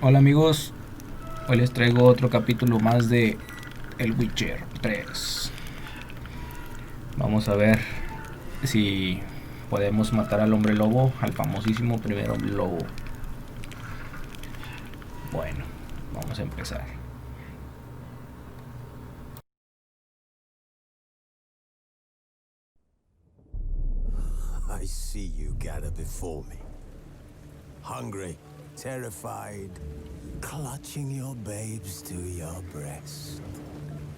Hola amigos, hoy les traigo otro capítulo más de El Witcher 3. Vamos a ver si podemos matar al hombre lobo, al famosísimo primero lobo. Bueno, vamos a empezar. I see you gather before me. Hungry, terrified, clutching your babes to your breast.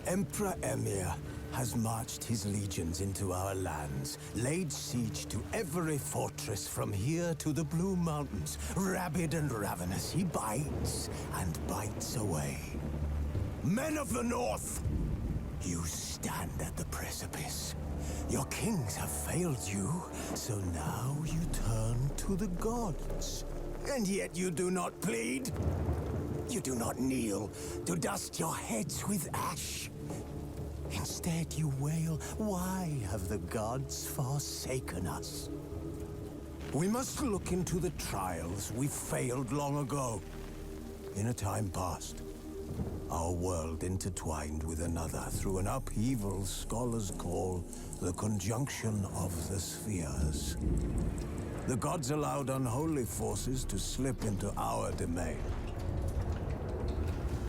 Emperor Emir has marched his legions into our lands, laid siege to every fortress from here to the Blue Mountains. Rabid and ravenous, he bites and bites away. Men of the North, you stand at the precipice. Your kings have failed you, so now you turn to the gods. And yet you do not plead. You do not kneel to dust your heads with ash. Instead you wail, why have the gods forsaken us? We must look into the trials we failed long ago. In a time past, our world intertwined with another through an upheaval scholars call the conjunction of the spheres. The gods allowed unholy forces to slip into our domain.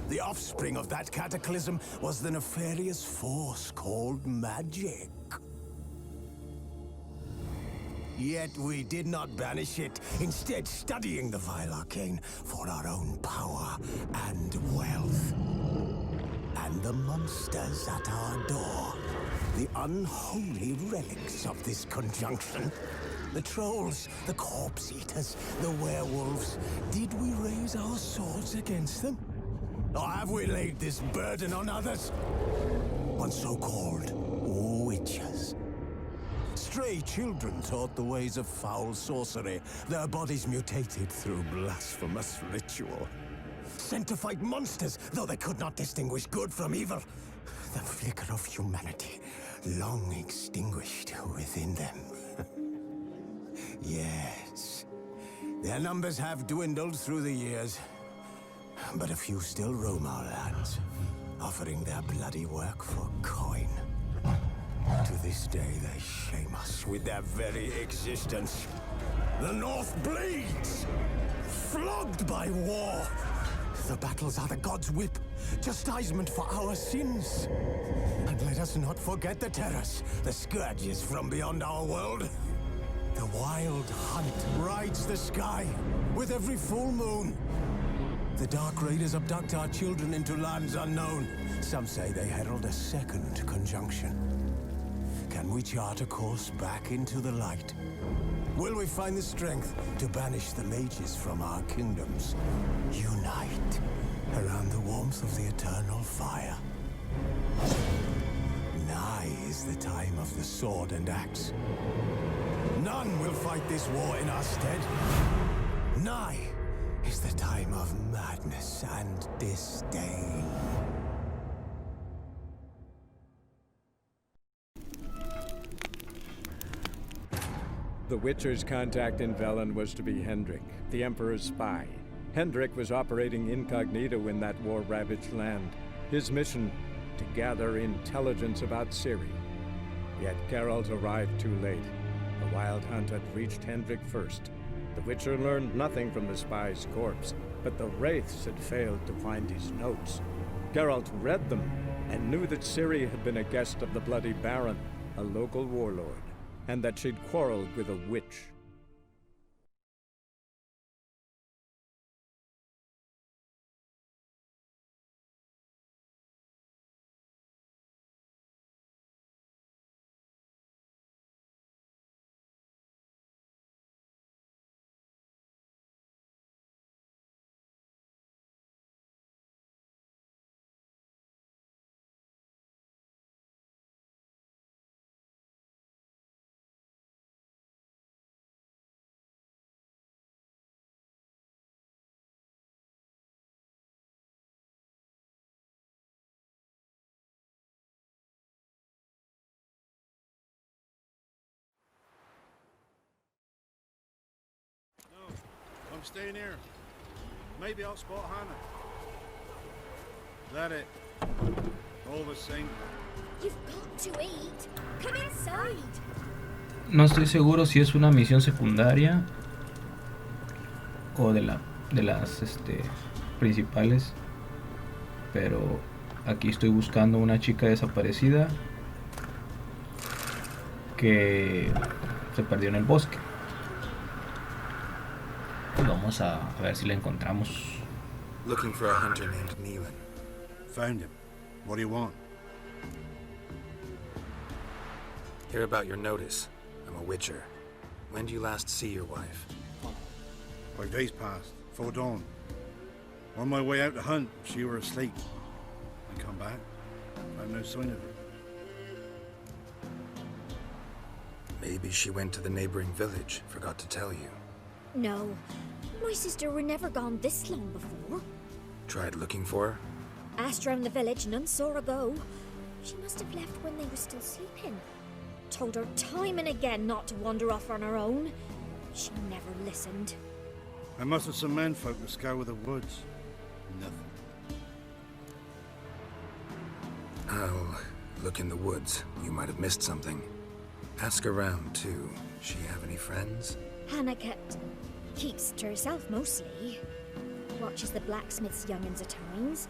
The offspring of that cataclysm was the nefarious force called magic. Yet we did not banish it, instead studying the vile arcane for our own power and wealth. And the monsters at our door, the unholy relics of this conjunction. The trolls, the corpse eaters, the werewolves. Did we raise our swords against them? Or have we laid this burden on others? On so-called witches. Stray children taught the ways of foul sorcery, their bodies mutated through blasphemous ritual. Sent to fight monsters, though they could not distinguish good from evil. The flicker of humanity, long extinguished within them. Yes, their numbers have dwindled through the years, but a few still roam our lands, offering their bloody work for coin. To this day, they shame us with their very existence. The North bleeds, flogged by war. The battles are the gods' whip, chastisement for our sins. And let us not forget the terrors, the scourges from beyond our world. The wild hunt rides the sky with every full moon. The Dark Raiders abduct our children into lands unknown. Some say they herald a second conjunction. Can we chart a course back into the light? Will we find the strength to banish the mages from our kingdoms? Unite around the warmth of the eternal fire. Nigh is the time of the sword and axe. None will fight this war in our stead. Nigh is the time of madness and disdain. The Witcher's contact in Velen was to be Hendrik, the Emperor's spy. Hendrik was operating incognito in that war-ravaged land. His mission, to gather intelligence about Ciri. Yet Geralt arrived too late. The Wild Hunt had reached Hendrik first. The Witcher learned nothing from the spy's corpse, but the Wraiths had failed to find his notes. Geralt read them, and knew that Ciri had been a guest of the Bloody Baron, a local warlord, and that she'd quarreled with a witch. I'm staying here. Maybe I'll spot Hannah. Let it. All the same. You've got to eat. Come inside. No estoy seguro si es una misión secundaria o de las principales, pero aquí estoy buscando una chica desaparecida que se perdió en el bosque. Vamos a ver si la encontramos. Looking for a hunter named Neelan. Found him. What do you want? Hear about your notice. I'm a witcher. When do you last see your wife? 5 days passed, before dawn. On my way out to hunt, she were asleep. I come back, found no sign of her. Maybe she went to the neighboring village, forgot to tell you. No, my sister were never gone this long before. Tried looking for her? Asked round the village, none saw her go. She must have left when they were still sleeping. Told her time and again not to wander off on her own. She never listened. I mustered some men folk to scour the woods. Nothing. I'll look in the woods. You might have missed something. Ask around, too. She have any friends? Hannah keeps to herself mostly. Watches the blacksmith's young'uns at times.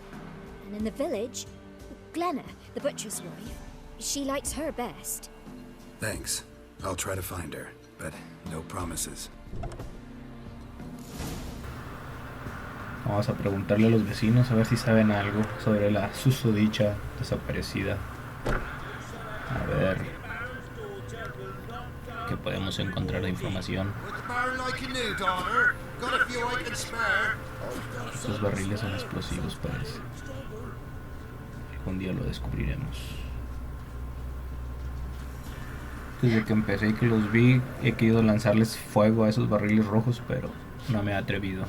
And in the village, Glenna, the butcher's wife, she likes her best. Thanks. I'll try to find her, but no promises. Vamos a preguntarle a los vecinos a ver si saben algo sobre la susodicha desaparecida. A ver qué podemos encontrar de información. Estos barriles son explosivos, parece. Algún día lo descubriremos. Desde que empecé y que los vi, he querido lanzarles fuego a esos barriles rojos, pero no me he atrevido.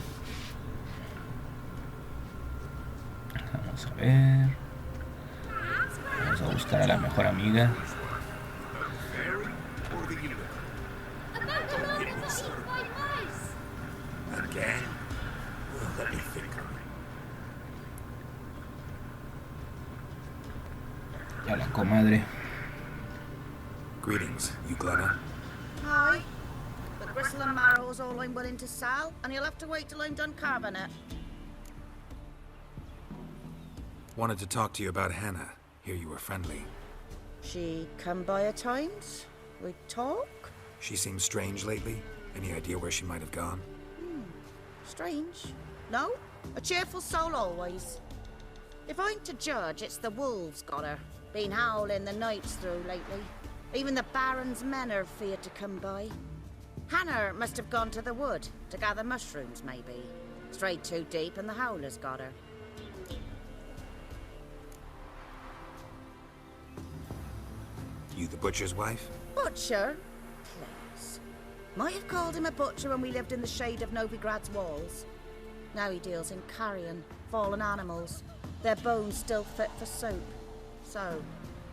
Vamos a ver. Vamos a buscar a la mejor amiga. A la comadre. Greetings, you Glenna. Hi. The gristle and marrow's all I'm willing to sell, and you'll have to wait till I'm done carving it. Wanted to talk to you about Hannah. Hear you were friendly. She come by at times. We talk. She seems strange lately. Any idea where she might have gone? Strange. No? A cheerful soul always. If I'm to judge, it's the wolves got her. Been howling the nights through lately. Even the Baron's men are feared to come by. Hannah must have gone to the wood to gather mushrooms, maybe. Strayed too deep and the howlers got her. You the butcher's wife? Butcher? Please. Might have called him a butcher when we lived in the shade of Novigrad's walls. Now he deals in carrion, fallen animals. Their bones still fit for soup. So,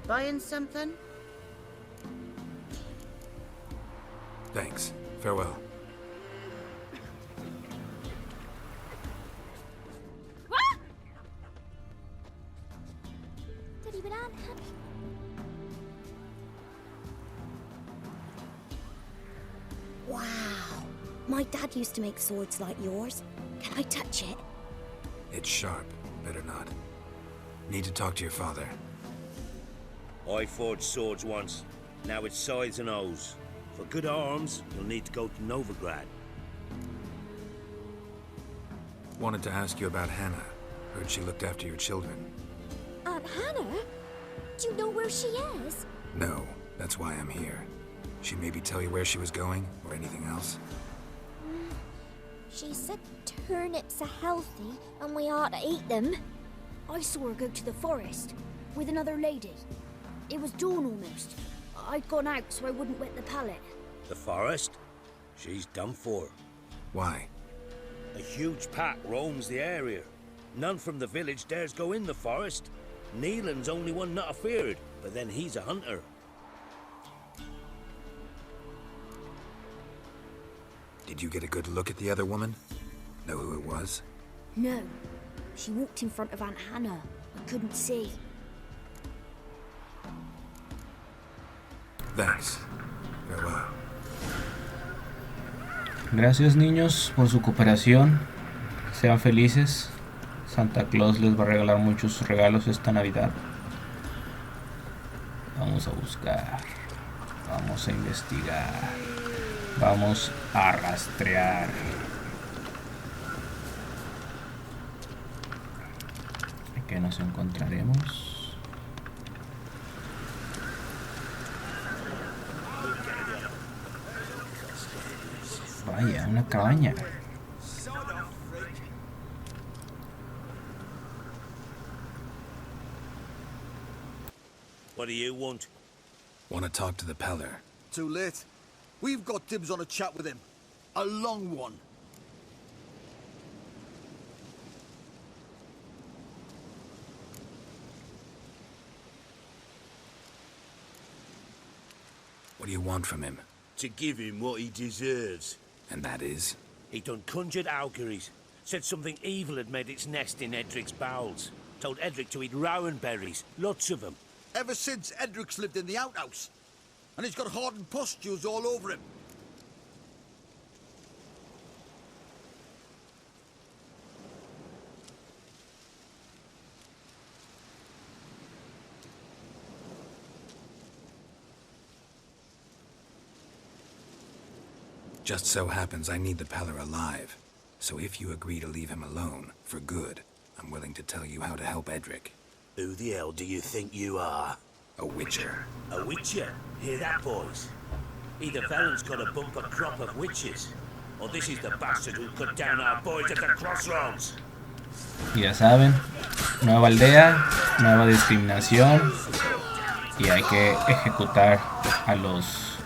buying something? Thanks. Farewell. Daddy Banana. Wow. My dad used to make swords like yours. Can I touch it? It's sharp. Better not. Need to talk to your father. I forged swords once. Now it's scythes and hoes. For good arms, you'll need to go to Novigrad. Wanted to ask you about Hannah. Heard she looked after your children. Aunt Hannah? Do you know where she is? No, that's why I'm here. She maybe tell you where she was going, or anything else? She said turnips are healthy and we ought to eat them. I saw her go to the forest with another lady. It was dawn almost. I'd gone out so I wouldn't wet the pallet. The forest? She's done for. Why? A huge pack roams the area. None from the village dares go in the forest. Neelan's only one not afeared, but then he's a hunter. Did you get a good look at the other woman? Know who it was? No. She walked in front of Aunt Hannah. I couldn't see. Thanks. Farewell. Gracias, niños, por su cooperación. Sean felices. Santa Claus les va a regalar muchos regalos esta Navidad. Vamos a buscar. Vamos a investigar. Vamos a rastrear. ¿Qué nos encontraremos? Vaya, una cabaña. What do you want? Want to talk to the Peller. Too late. We've got dibs on a chat with him. A long one. What do you want from him? To give him what he deserves. And that is? He done conjured auguries. Said something evil had made its nest in Edric's bowels. Told Edric to eat rowan berries. Lots of them. Ever since Edric's lived in the outhouse. And he's got hardened pustules all over him. Just so happens I need the Peller alive. So if you agree to leave him alone, for good, I'm willing to tell you how to help Edric. Who the hell do you think you are? A witcher. A witcher? Hear that, boys? Either Valen's got a bumper crop of witches, or this is the bastard who cut down our boys at the crossroads. Ya saben, nueva aldea, nueva discriminación y hay que ejecutar a los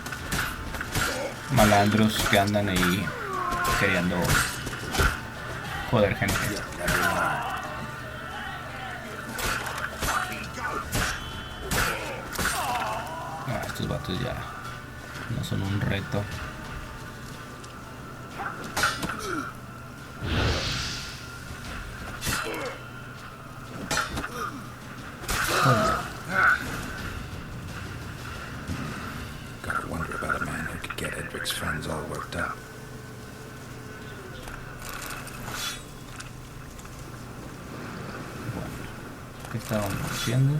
malandros que andan ahí queriendo joder gente. Estos vatos ya no son un reto. Gotta wonder about a man who could get Edric's friends all worked up. Bueno, ¿qué estábamos haciendo?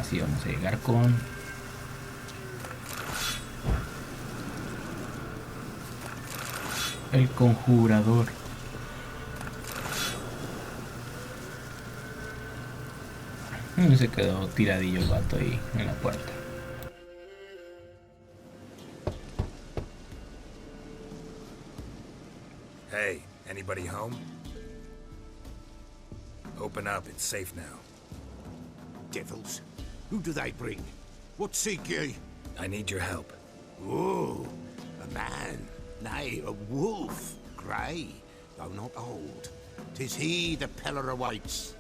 Sí, vamos a llegar con el conjurador. Y se quedó tiradillo el vato ahí en la puerta. Hey, anybody home? Open up, it's safe now. Devils. Who do they bring? What seek ye? I need your help. Oh, a man. Nay, a wolf. Grey, though not old. 'Tis he the Peller awaits.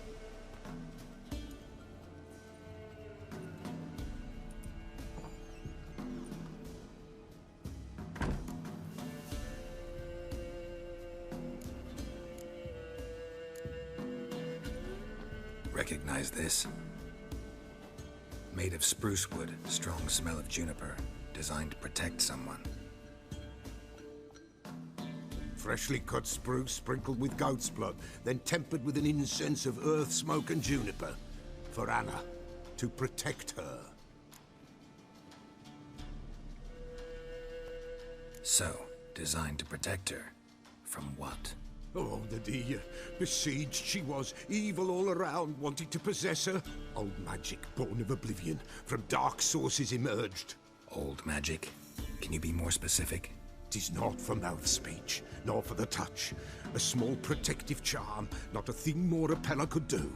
Recognize this? Made of spruce wood, strong smell of juniper, designed to protect someone. Freshly cut spruce sprinkled with goat's blood, then tempered with an incense of earth, smoke, and juniper. For Anna, to protect her. So, designed to protect her. From what? Oh, the dear. Besieged she was, evil all around, wanting to possess her. Old magic, born of oblivion, from dark sources emerged. Old magic? Can you be more specific? 'Tis not for mouth speech, nor for the touch. A small protective charm, not a thing more a Peller could do.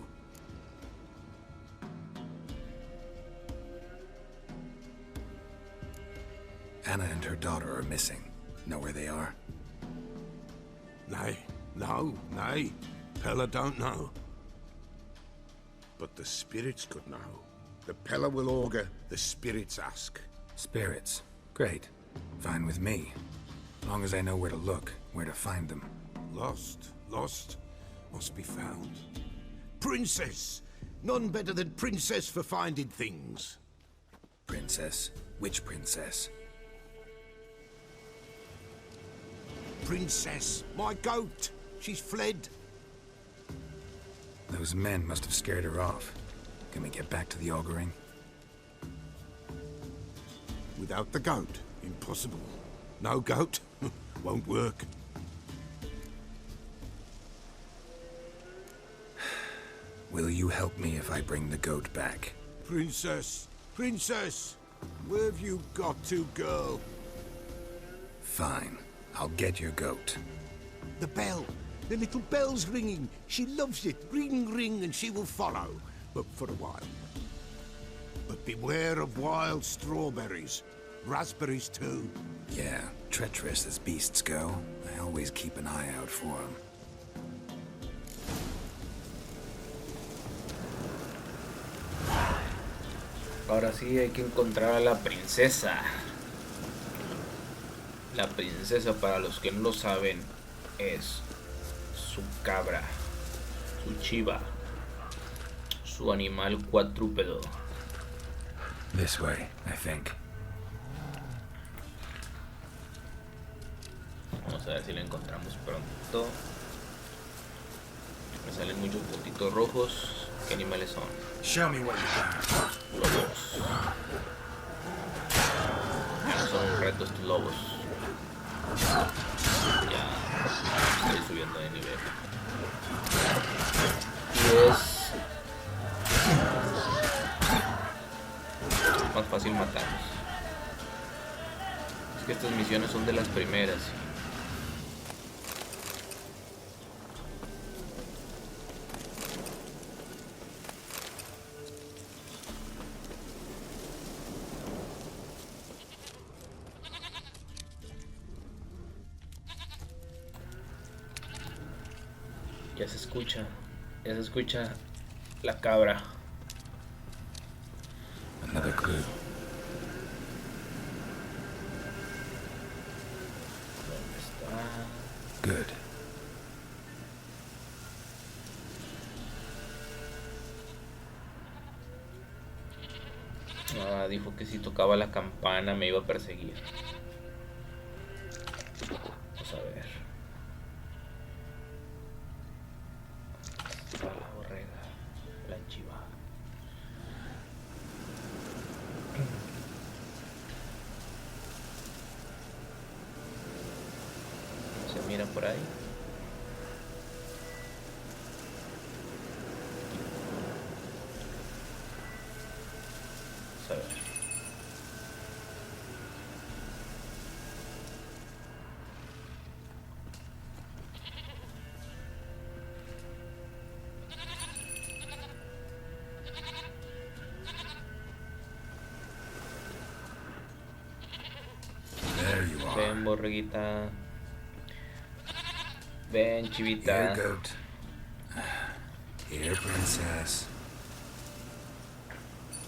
Anna and her daughter are missing. Know where they are? Nay, nay. Peller don't know. But the spirits could know. The Peller will augur, the spirits ask. Spirits. Great. Fine with me. Long as I know where to look, where to find them. Lost. must be found. Princess! None better than Princess for finding things. Princess? Which princess? Princess, my goat. She's fled. Those men must have scared her off. Can we get back to the auguring? Without the goat, impossible. No goat, won't work. Will you help me if I bring the goat back? Princess, Princess, where have you got to, girl? Fine. I'll get your goat. The bell. The little bell's ringing. She loves it. Ring, ring, and she will follow. But for a while. But beware of wild strawberries. Raspberries, too. Yeah, treacherous as beasts go. I always keep an eye out for them. Ahora sí hay que encontrar a la princesa. La princesa, para los que no lo saben, es su cabra, su chiva, su animal cuadrúpedo. This way, I think. Vamos a ver si la encontramos pronto. Me salen muchos puntitos rojos. ¿Qué animales son? Show me what you got. Lobos. Ya no son retos estos lobos. Ya estoy subiendo de nivel. Y es más fácil matarlos. Es que estas misiones son de las primeras. Ya se escucha la cabra. Another clue. ¿Dónde está? Good. Ah, dijo que si tocaba la campana me iba a perseguir. Vamos a ver. Está la borrega, la chiva. Se mira por ahí. Vamos a ver. Ven, borreguita. Ven, chivita. Here, goat. Here, princess.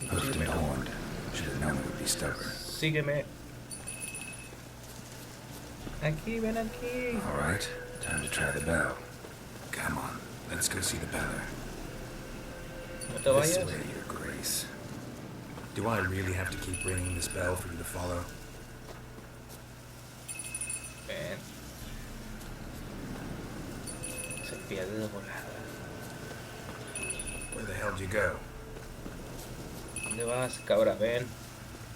Hoofed and horned. Should have known it would be stubborn. Sígueme. Aquí, ven aquí. All right, time to try the bell. Come on, let's go see the beller. No te This vayas. way, your grace. Do I really have to keep ringing this bell for you to follow? Ven. Se pierde de volada. Where the hell did you go? ¿Dónde vas, cabra? Ven.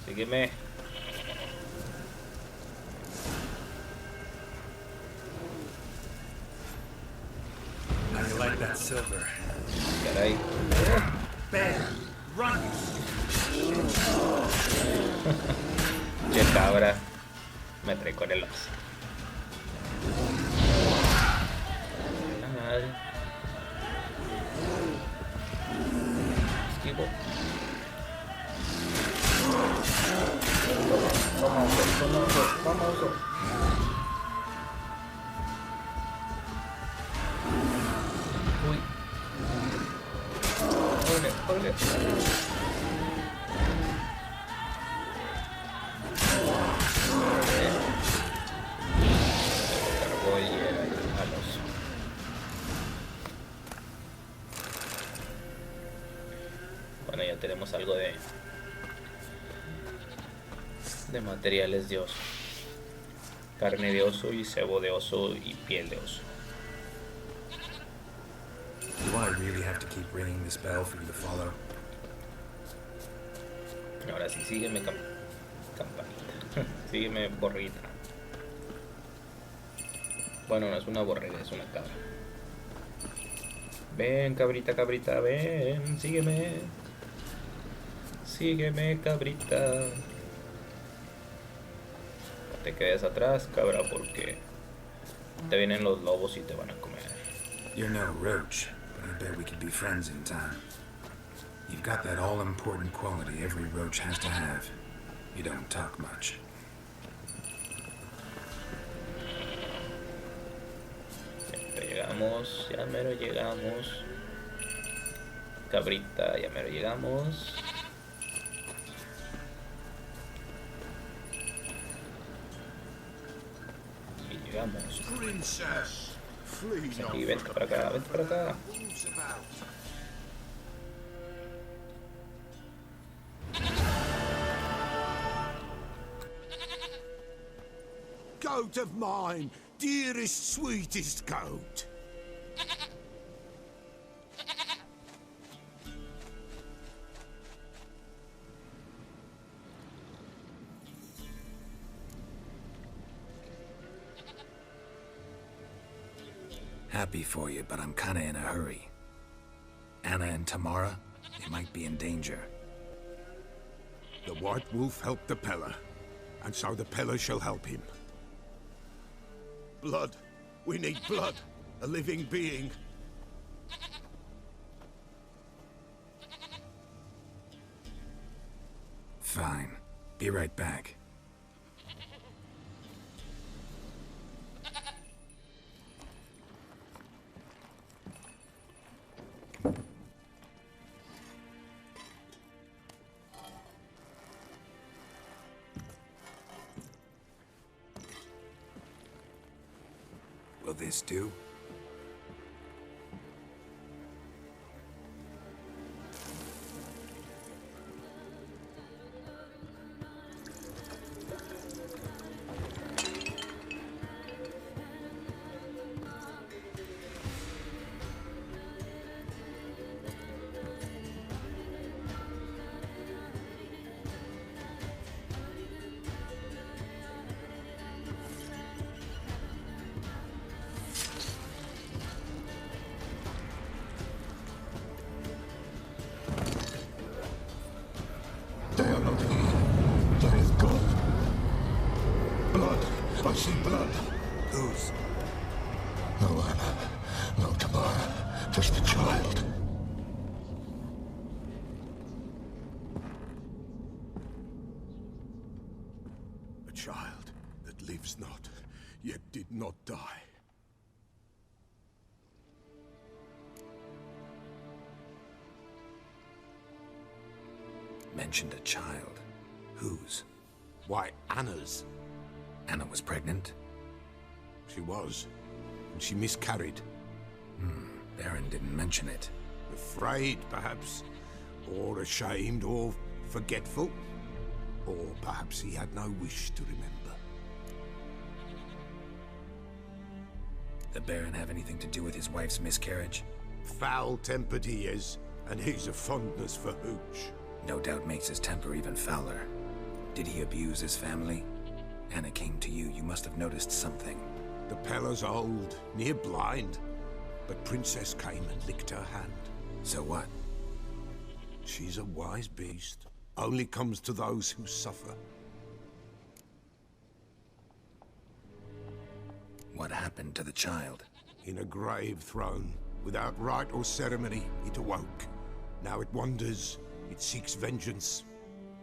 Sígueme. How do you like that silver? Caray. Bam! Run! Che, cabra. Me trae con el oso. La madre. Esquivo. Toma, oso. Uy. Órale. Cargó y al oso. tenemos algo de materiales de oso. Carne de oso y cebo de oso y piel de oso. Do I really have to keep ringing this bell for you to follow? Ahora sí, sígueme campanita. Sígueme borreguita. Bueno, no es una borrega, es una cabra. Ven, cabrita, cabrita, ven, sígueme. Sígueme, cabrita. No te quedes atrás, cabra, porque te vienen los lobos y te van a comer. You're no roach, but I bet we could be friends in time. You've got that all-important quality every roach has to have. You don't talk much. Ya mero llegamos. Cabrita, ya mero llegamos. Y llegamos. Princess, flee not Aquí, vente para acá, vente para acá. Goat of mine, dearest, sweetest goat. Happy for you, but I'm kinda in a hurry. Anna and Tamara, they might be in danger. The White Wolf helped the Peller, and so the Peller shall help him. Blood. We need blood. A living being. Fine. Be right back. Will this do? They are not here. There is God. Blood. I see blood. Whose? No Anna. No Tamara. Just the child. A child that lives not, yet did not die. Mentioned a child. Whose? Why, Anna's. Anna was pregnant? She was. And she miscarried. Baron didn't mention it. Afraid, perhaps. Or ashamed, or forgetful. Or perhaps he had no wish to remember. The Baron have anything to do with his wife's miscarriage? Foul-tempered he is, and he's a fondness for hooch. No doubt makes his temper even fouler. Did he abuse his family? Anna came to you. You must have noticed something. The Peller's old, near blind. But Princess came and licked her hand. So what? She's a wise beast. Only comes to those who suffer. What happened to the child? In a grave thrown. Without rite or ceremony, it awoke. Now it wanders. It seeks vengeance.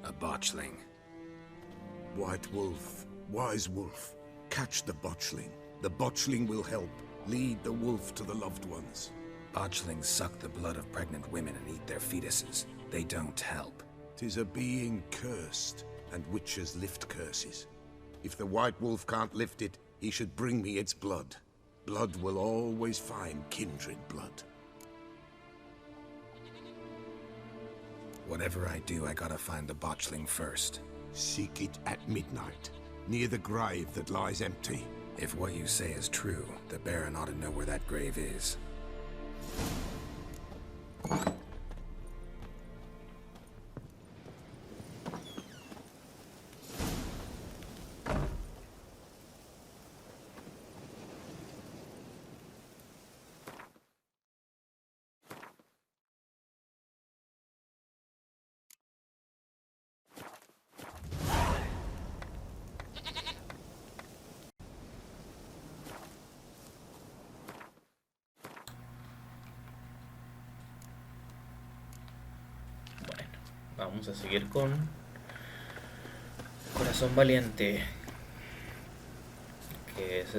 A botchling. White Wolf, Wise Wolf, catch the botchling. The botchling will help. Lead the wolf to the loved ones. Botchlings suck the blood of pregnant women and eat their fetuses. They don't help. 'Tis a being cursed, and witches lift curses. If the White Wolf can't lift it, he should bring me its blood. Blood will always find kindred blood. Whatever I do, I gotta find the botchling first. Seek it at midnight, near the grave that lies empty. If what you say is true, the Baron ought to know where that grave is. Vamos a seguir con Corazón Valiente, que es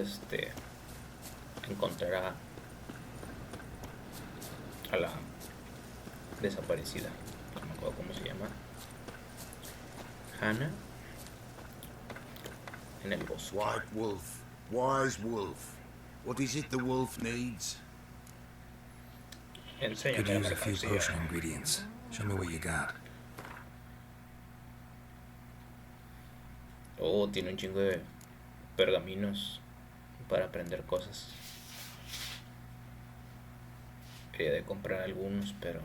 encontrar a la desaparecida, no me acuerdo cómo se llama, Hannah, en el bosque. White wolf, wise wolf. What is it the wolf needs? Could Enséñame use la a few mercancía. potion ingredients. Show me what you got. Oh, tiene un chingo de pergaminos para aprender cosas. Quería de comprar algunos, pero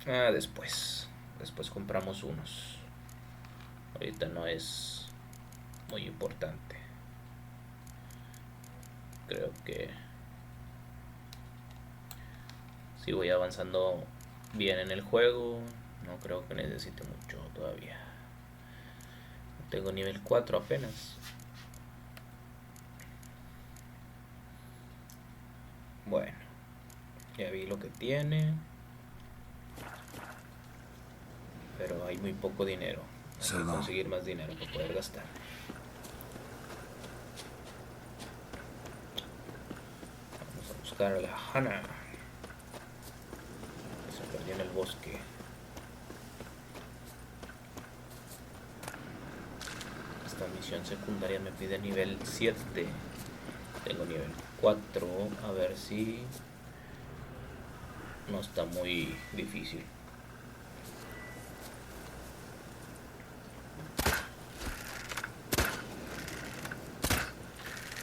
después compramos unos. Ahorita no es muy importante. Creo que si voy avanzando bien en el juego, no creo que necesite mucho todavía. Tengo nivel 4 apenas. Bueno, ya vi lo que tiene, pero hay muy poco dinero. Hay que conseguir más dinero para poder gastar. Vamos a buscar a la Hannah, que se perdió en el bosque. Esta misión secundaria me pide nivel 7. Tengo nivel 4. A ver si no está muy difícil.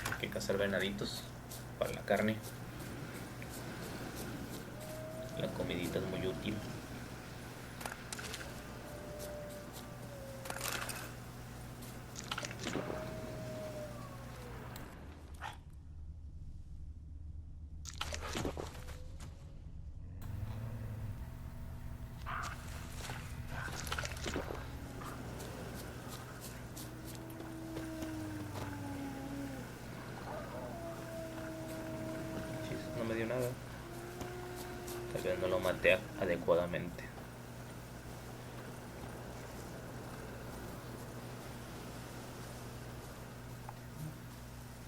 Hay que cazar venaditos para la carne. La comidita es muy útil. No me dio nada. Tal vez no lo maté adecuadamente.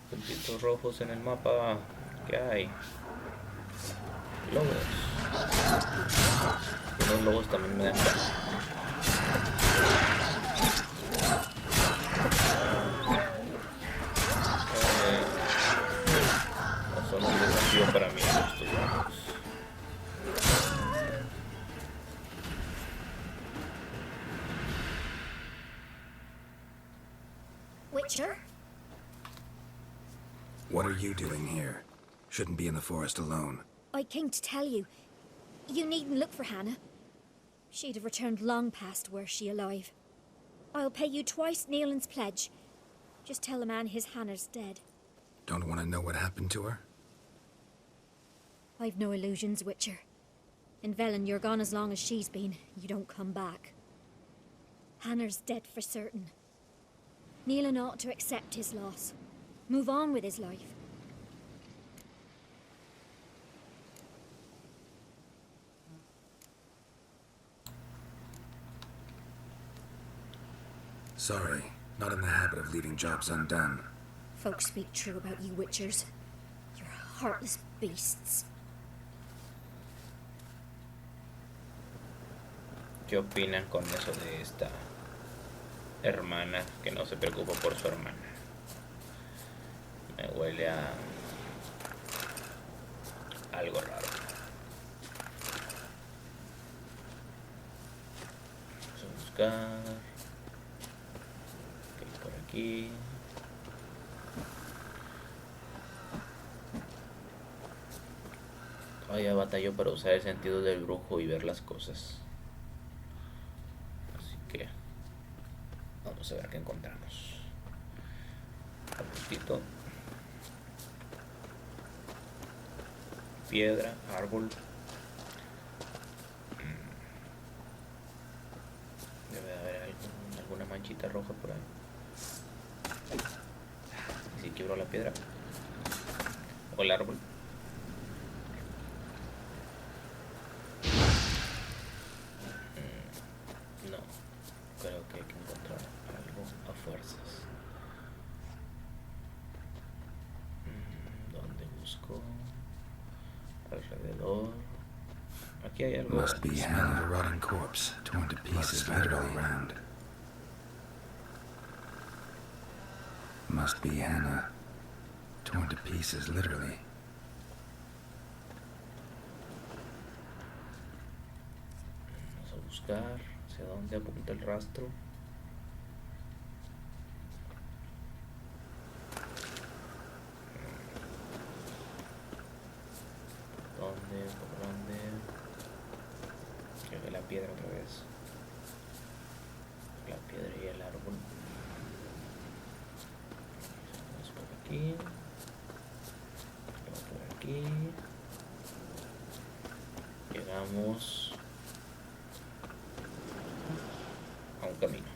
Puntitos rojos en el mapa. ¿Qué hay? Lobos. Los lobos también me dan paz. No son un desafío para mí estos lobos. Witcher? What are you doing here? Shouldn't be in the forest alone. I came to tell you. You needn't look for Hannah. She'd have returned long past were she alive. I'll pay you twice Nealon's pledge. Just tell the man his Hannah's dead. Don't want to know what happened to her? I've no illusions, Witcher. In Velen, you're gone as long as she's been. You don't come back. Hannah's dead for certain. Nealon ought to accept his loss. Move on with his life. Sorry, not in the habit of leaving jobs undone. Folks speak true about you, Witchers. You're heartless beasts. ¿Qué opinan con eso de esta hermana que no se preocupa por su hermana? Me huele a algo raro. buscar. Ok, por aquí. Todavía batallo para usar el sentido del brujo y ver las cosas. Así que vamos a ver qué encontramos. Arbustito. Piedra, árbol. Debe haber alguna manchita roja por ahí. ¿Y si quebró la piedra? ¿O el árbol? No, creo que hay que encontrar algo a fuerzas. ¿Dónde busco? Alrededor. Aquí hay algo. Must be the smell of a rotting corpse, torn to pieces literally around. Must be Hannah, torn to pieces literally. Vamos a buscar hacia dónde apunta el rastro. ¿Dónde? ¿Por dónde? Creo que la piedra otra vez. La piedra y el árbol. Vamos por aquí. Vamos por aquí. Llegamos a un camino.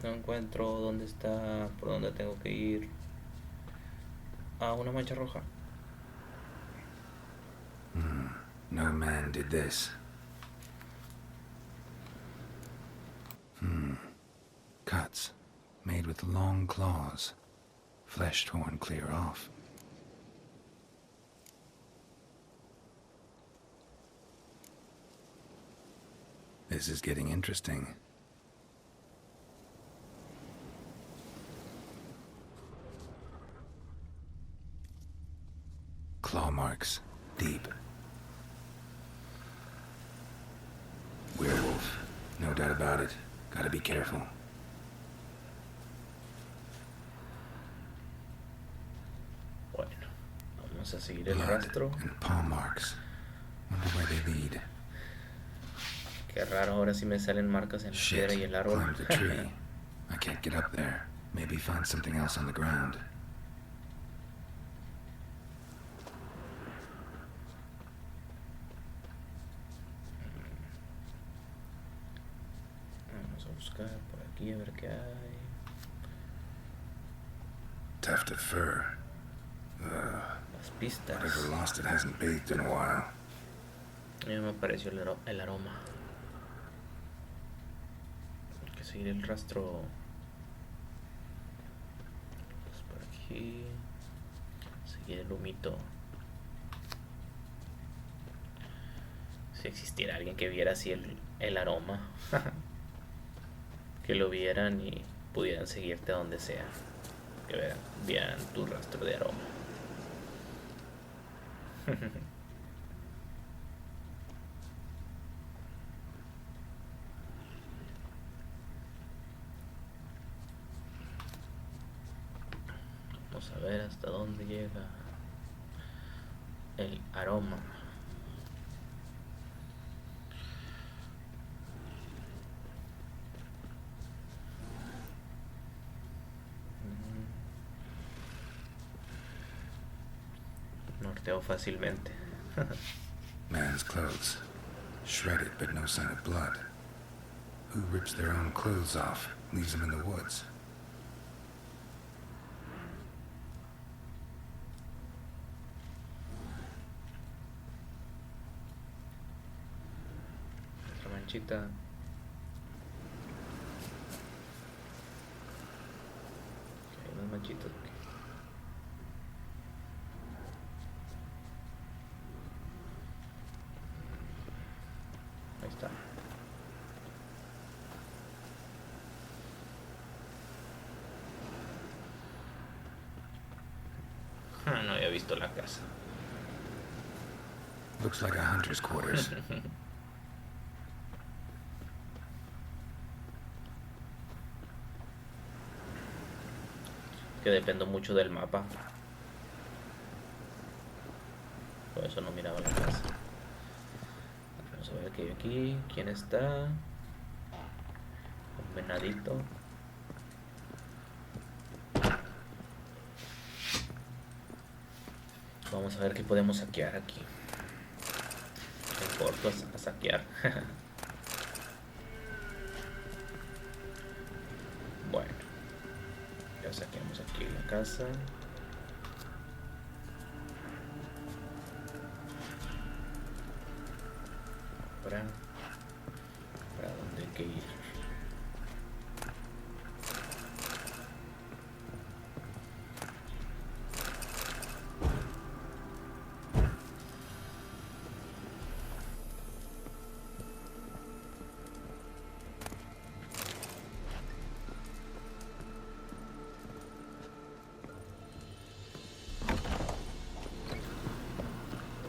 No encuentro dónde está, por dónde tengo que ir. Ah, una mancha roja. No man did this. Cuts, made with long claws, flesh torn clear off. This is getting interesting. Claw marks, deep. Werewolf, no doubt about it. Gotta be careful. Bueno, vamos a seguir el Blood rastro. and paw marks. Wonder where they lead. Qué raro, ahora sí me salen marcas en la piedra y el árbol. Climbed the tree. I can't get up there. Maybe find something else on the ground. Vamos a buscar por aquí a ver qué hay. Tuft of fur. Las pistas. Whatever lost it hasn't bathed in a while. Ya me apareció el aroma. Hay que seguir el rastro. Pues por aquí. Seguir el humito. Si existiera alguien que viera así el aroma. Que lo vieran y pudieran seguirte a donde sea. Que vean tu rastro de aroma. Vamos a ver hasta dónde llega el aroma. Norteo fácilmente. Man's clothes. Shredded, but no sign of blood. Who rips their own clothes off, leaves them in the woods? Otra manchita. Hay unas manchitas. Ahí está. No había visto la casa. Looks like a hunter's quarters. Que dependo mucho del mapa. Por eso no miraba la casa. Vamos a ver qué hay aquí. ¿Quién está? Un venadito. Vamos a ver qué podemos saquear aquí. En corto a saquear. Bueno, ya saqueamos aquí la casa. ¿Para dónde hay que ir?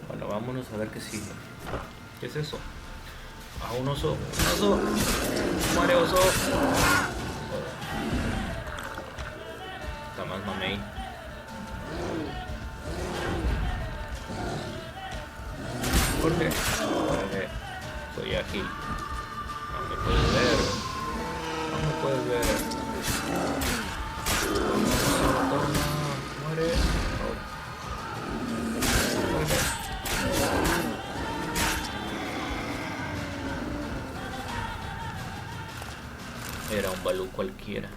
Bueno, vámonos a ver qué sigue. ¿Qué es eso? Ah, un oso. Un oso. Muere, oso. Está más mamey. ¿Por qué? Porque soy ágil. No me puedes ver. No me puedes ver. Toma. Muere. Muere. Era un balú cualquiera.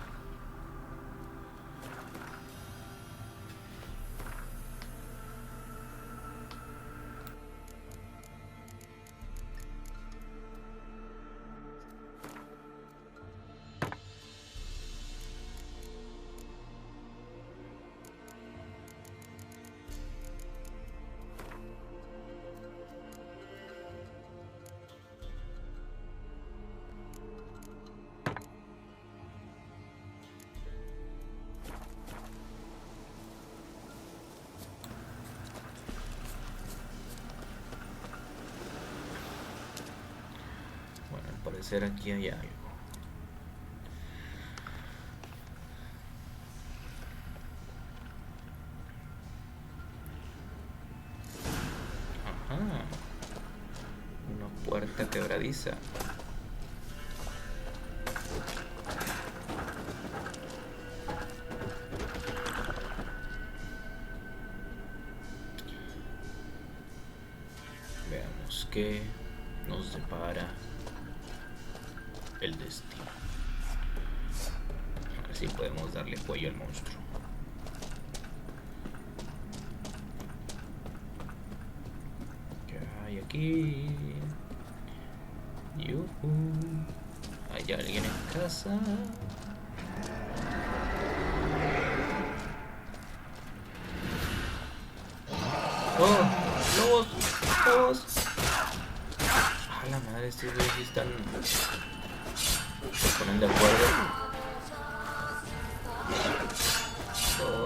Al parecer aquí hay algo. Ajá. Una puerta quebradiza. Veamos qué nos depara el destino. A ver si podemos darle cuello al monstruo. ¿Qué hay aquí? Yuhu. ¿Hay alguien en casa? ¡Oh! ¡Lobos! ¡Lobos! ¡A la madre! Estos güeyes están... se ponen de acuerdo.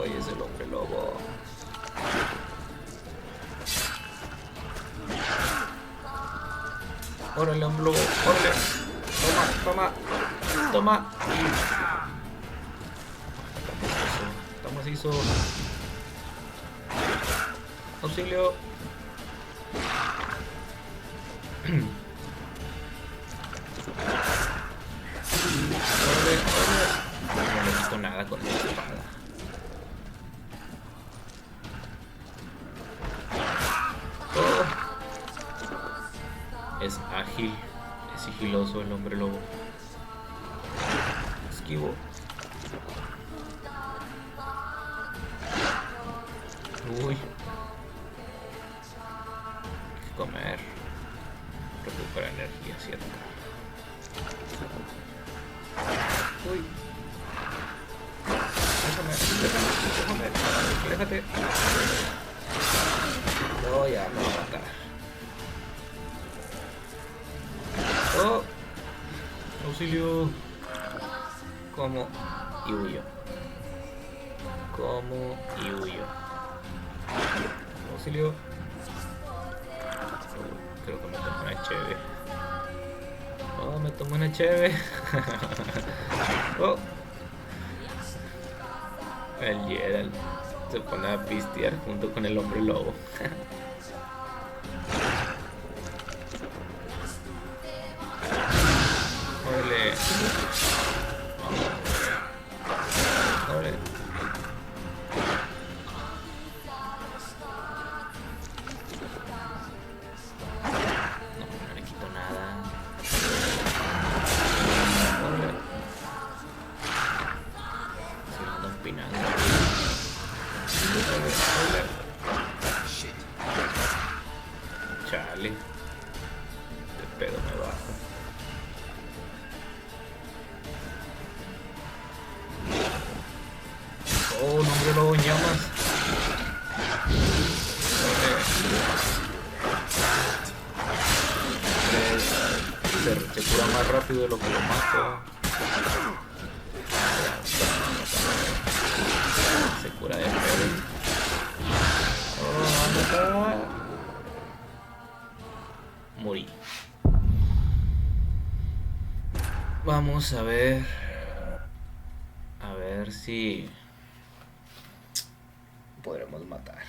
Hoy es el hombre lobo. Órale, hombre lobo, órale. Toma, toma, toma. Está macizo. Auxilio. No le quito nada con esta espada. Oh. Es ágil, es sigiloso el hombre lobo. Esquivo. Uy. Comer. Recupera energía, ¿cierto? Uy. Déjate. No, ya me va a matar. Oh. Auxilio. Como y huyo. Como y huyo. Auxilio. creo que me tomo una cheve. Oh, me tomo una cheve. Oh. El Geralt se pone a pistear junto con el hombre lobo. Órale. Órale. No le quito nada. Órale. Se lo ando empinando. Órale. Chale. De pedo me bajo. Oh, no, hombre lobo en llamas. Se cura más rápido de lo que lo mato. Se cura de pedo. Oh, morí. Vamos a ver. A ver si podremos matar.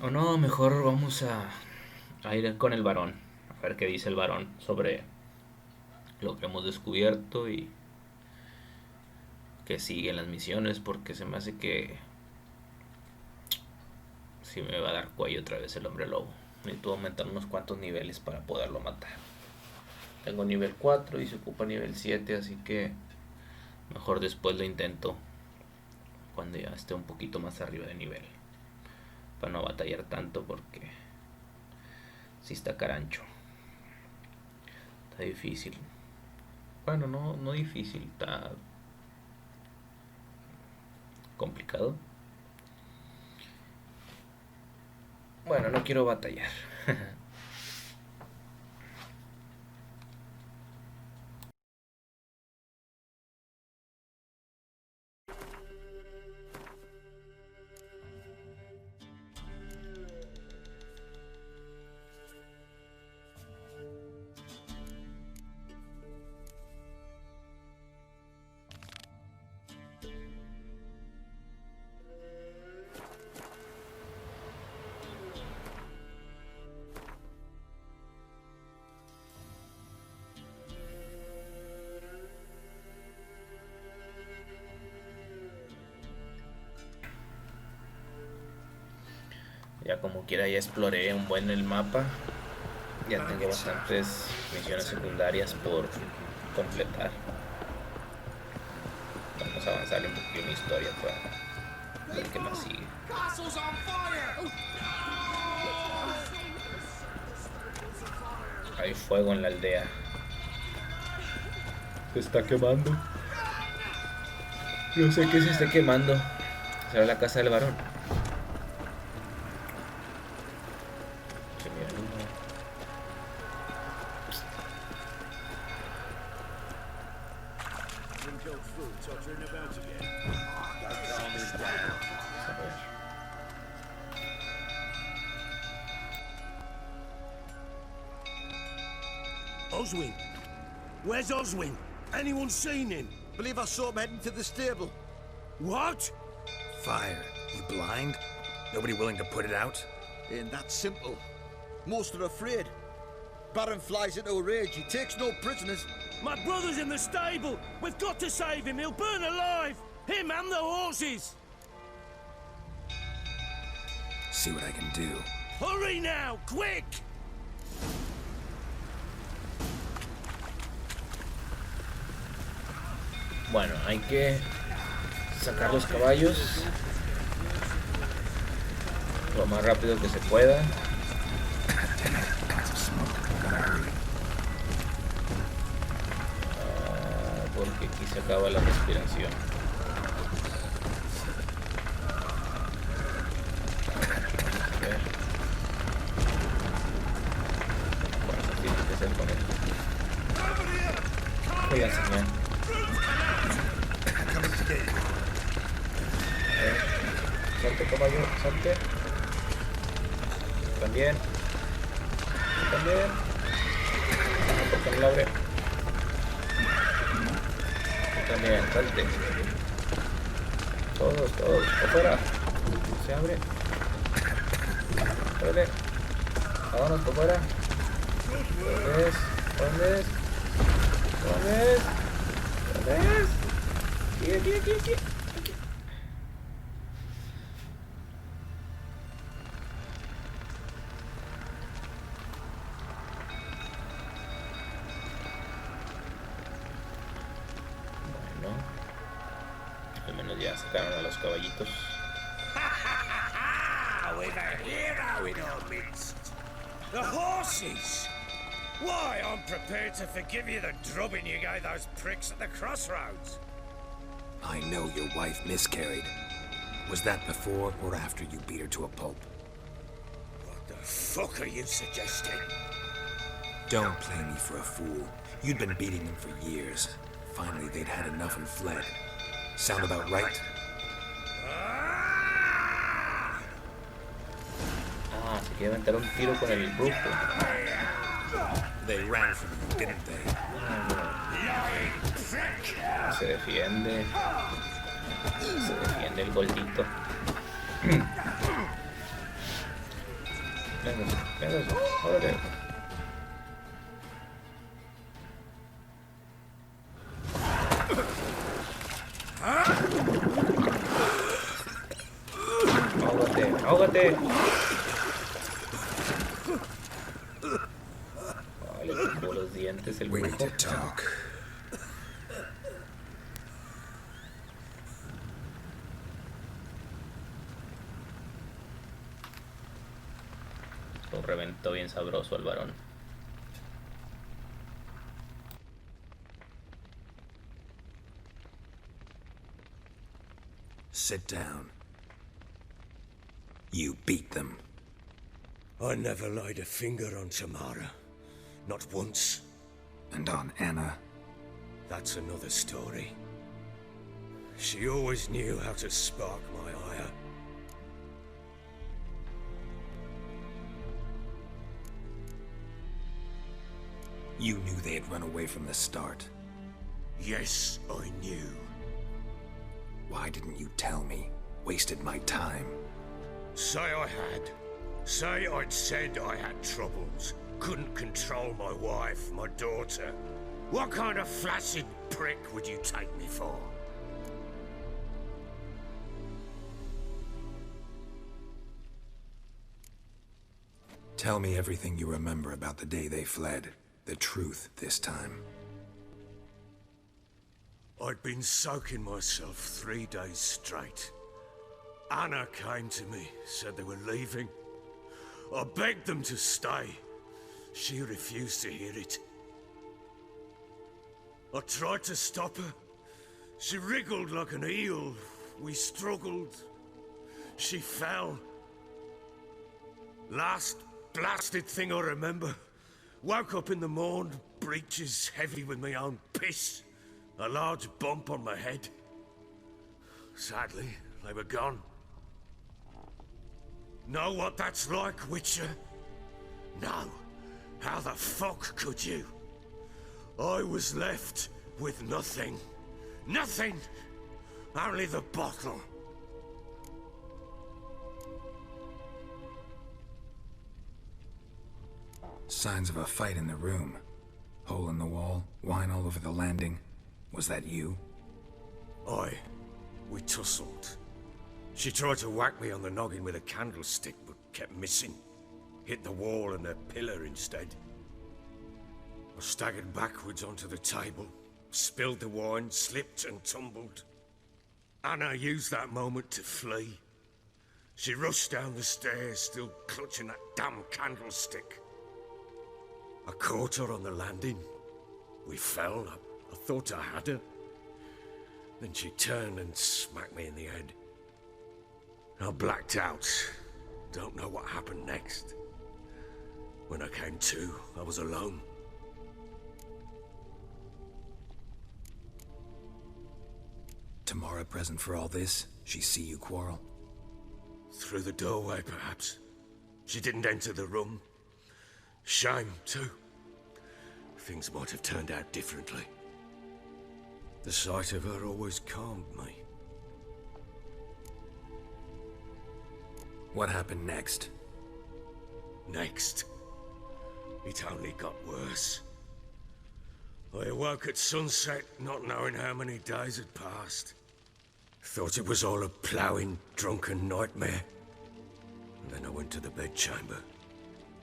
O no, mejor vamos a ir con el barón. A ver qué dice el barón sobre lo que hemos descubierto y que siguen las misiones, porque se me hace que sí me va a dar cuello otra vez el hombre lobo. Necesito aumentar unos cuantos niveles para poderlo matar. Tengo nivel 4 y se ocupa nivel 7, así que mejor después lo intento cuando ya esté un poquito más arriba de nivel, para no batallar tanto, porque sí está carancho. Está difícil. Bueno, no difícil, está complicado. Bueno, no quiero batallar. Ya como quiera ya exploré un buen el mapa. Ya tengo bastantes misiones secundarias por completar. Vamos a avanzar un poquito en la historia para ver qué más sigue. Hay fuego en la aldea. Se está quemando. No sé qué se está quemando. ¿Será la casa del varón? Oswin? Where's Oswin? Anyone seen him? Believe I saw him heading to the stable. What? Fire. You blind? Nobody willing to put it out? Ain't that simple. Most are afraid. Baron flies into a rage. He takes no prisoners. My brother's in the stable. We've got to save him. He'll burn alive. Him and the horses. See what I can do. Hurry now, quick! Bueno, hay que sacar los caballos lo más rápido que se pueda. Porque aquí se acaba la respiración. A ver. ¿Cuánto tiene que ser con esto? señal. Salte, caballo, salte. También. También. Ah, porque no lo abre. También, salte. Todos, afuera. Se abre. Órale. Vámonos por fuera. ¿Dónde es? Aquí. Bueno, al menos ya sacaron a los caballitos. With a hero in our midst. The horses! Why, I'm prepared to forgive you the drubbing you gave those pricks at the crossroads. I know your wife miscarried. Was that before or after you beat her to a pulp? What the fuck are you suggesting? Don't play me for a fool. You'd been beating them for years. Finally, they'd had enough and fled. Sound about right? Ah, se quiere aventar un tiro con el brujo. They ran from you, didn't they? Se defiende. Se defiende el gordito. Venga, órale. Ahógate. Ay, le tumbó los dientes el We need brujo. to talk. Lo reventó bien sabroso al varón. Sit down. You beat them. I never laid a finger on Tamara. Not once. And on Anna. That's another story. She always knew how to spark my ire. You knew they had run away from the start. Yes, I knew. Why didn't you tell me? Wasted my time. Say I had. Say I'd said I had troubles. Couldn't control my wife, my daughter. What kind of flaccid prick would you take me for? Tell me everything you remember about the day they fled. The truth this time. I'd been soaking myself 3 days straight. Anna came to me, said they were leaving. I begged them to stay. She refused to hear it. I tried to stop her. She wriggled like an eel. We struggled. She fell. Last blasted thing I remember. Woke up in the morn, breeches heavy with my own piss. A large bump on my head. Sadly, they were gone. Know what that's like, Witcher? No. How the fuck could you? I was left with nothing. Nothing! Only the bottle. Signs of a fight in the room. Hole in the wall, wine all over the landing. Was that you? Aye. We tussled. She tried to whack me on the noggin with a candlestick, but kept missing. Hit the wall and a pillar instead. I staggered backwards onto the table, spilled the wine, slipped and tumbled. Anna used that moment to flee. She rushed down the stairs, still clutching that damn candlestick. I caught her on the landing. We fell. I thought I had her. Then she turned and smacked me in the head. I blacked out. Don't know what happened next. When I came to, I was alone. Tamara present for all this? She see you quarrel? Through the doorway, perhaps. She didn't enter the room. Shame, too. Things might have turned out differently. The sight of her always calmed me. What happened next? Next, it only got worse. I awoke at sunset, not knowing how many days had passed. Thought it was all a ploughing, drunken nightmare. And then I went to the bedchamber,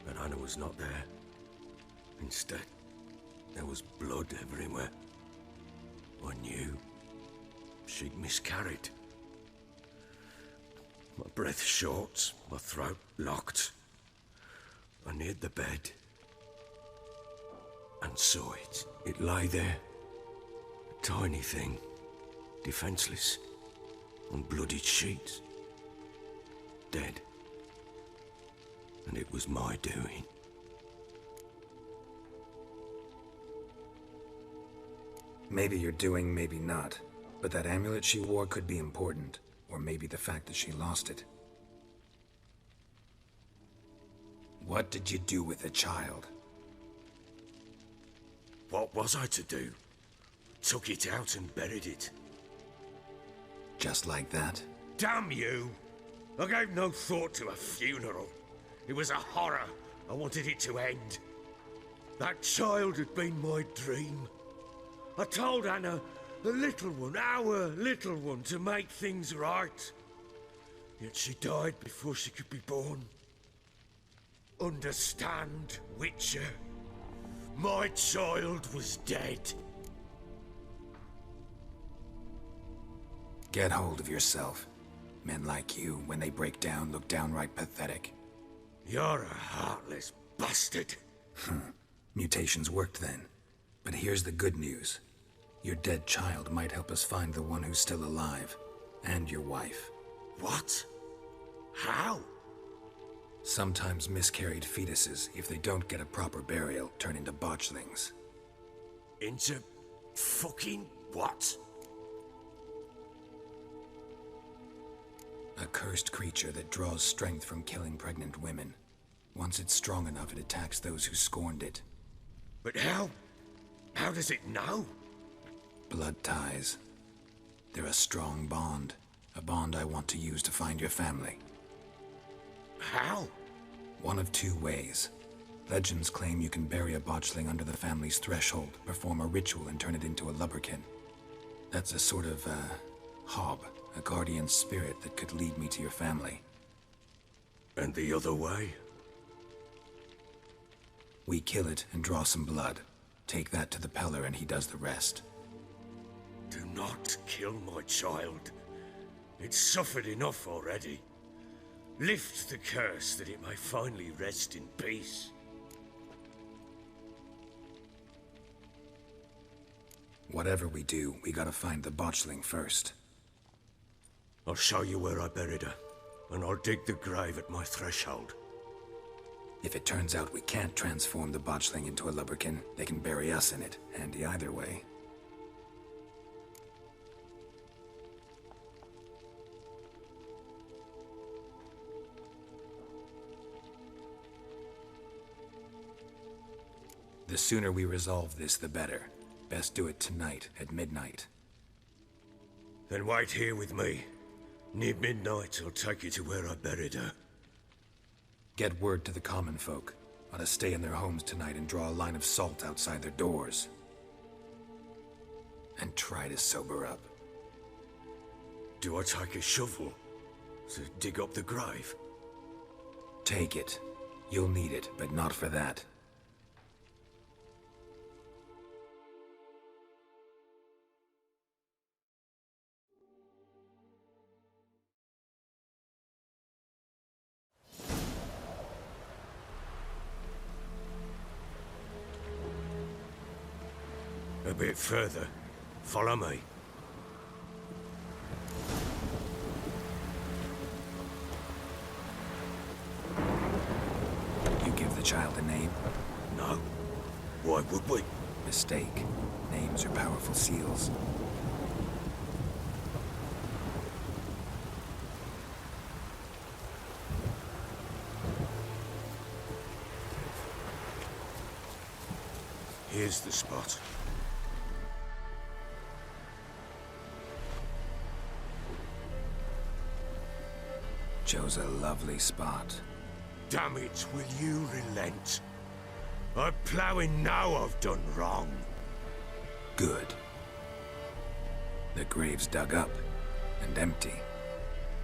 but Anna was not there. Instead, there was blood everywhere. I knew she'd miscarried. My breath short, my throat locked. I neared the bed and saw it. It lay there, a tiny thing, defenseless, on bloodied sheets, dead. And it was my doing. Maybe you're doing, maybe not. But that amulet she wore could be important. Or maybe the fact that she lost it. What did you do with the child? What was I to do? Took it out and buried it. Just like that? Damn you! I gave no thought to a funeral. It was a horror. I wanted it to end. That child had been my dream. I told Anna, the little one, our little one, to make things right. Yet she died before she could be born. Understand, Witcher? My child was dead. Get hold of yourself. Men like you, when they break down, look downright pathetic. You're a heartless bastard. Mutations worked then. But here's the good news. Your dead child might help us find the one who's still alive. And your wife. What? How? Sometimes miscarried fetuses, if they don't get a proper burial, turn into botchlings. Into fucking what? A cursed creature that draws strength from killing pregnant women. Once it's strong enough, it attacks those who scorned it. But how? How does it know? Blood ties. They're a strong bond. A bond I want to use to find your family. How? One of two ways. Legends claim you can bury a botchling under the family's threshold, perform a ritual, and turn it into a lubberkin. That's a sort of, hob, a guardian spirit that could lead me to your family. And the other way? We kill it and draw some blood. Take that to the Peller and he does the rest. Do not kill my child. It's suffered enough already. Lift the curse that it may finally rest in peace. Whatever we do, we gotta find the botchling first. I'll show you where I buried her, and I'll dig the grave at my threshold. If it turns out we can't transform the botchling into a lubberkin, they can bury us in it. Handy either way. The sooner we resolve this, the better. Best do it tonight, at midnight. Then wait here with me. Near midnight, I'll take you to where I buried her. Get word to the common folk. Ought to stay in their homes tonight and draw a line of salt outside their doors. And try to sober up. Do I take a shovel to dig up the grave? Take it. You'll need it, but not for that. A bit further. Follow me. You give the child a name? No. Why would we? Mistake. Names are powerful seals. Here's the spot. Chose a lovely spot. Damn it, will you relent? I'm ploughing now I've done wrong. Good. The grave's dug up and empty.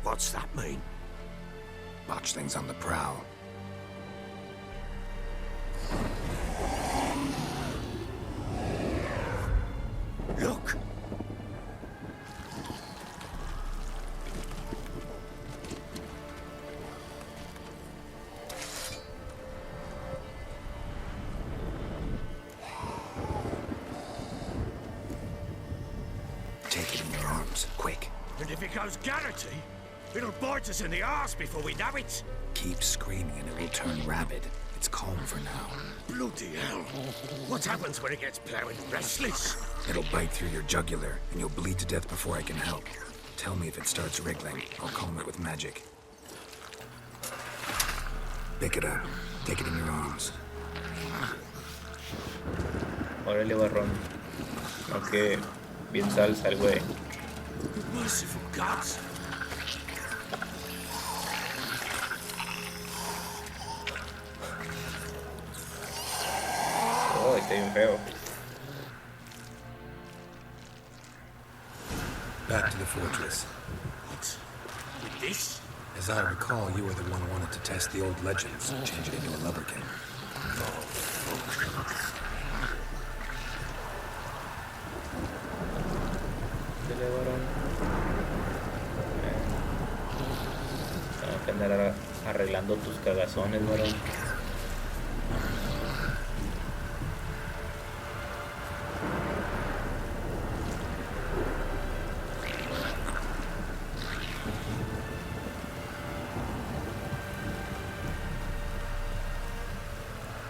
What's that mean? Botchling's on the prowl. Look! Take it in your arms, quick. And if it goes Garrity, it'll bite us in the arse before we know it. Keep screaming and it will turn rabid. It's calm for now. Bloody hell. What happens when it gets ploughing restless? It'll bite through your jugular, and you'll bleed to death before I can help. Tell me if it starts wriggling. I'll calm it with magic. Pick it up. Take it in your arms. Órale, barrón. No que bien salsa el güey. Merciful gods. Oh, está bien feo. Back to the fortress. What? With this? As I recall, you were the one who wanted to test the old legends, change it into a lubberkin. Dale, varón. Tengo que andar arreglando tus cagazones, varón.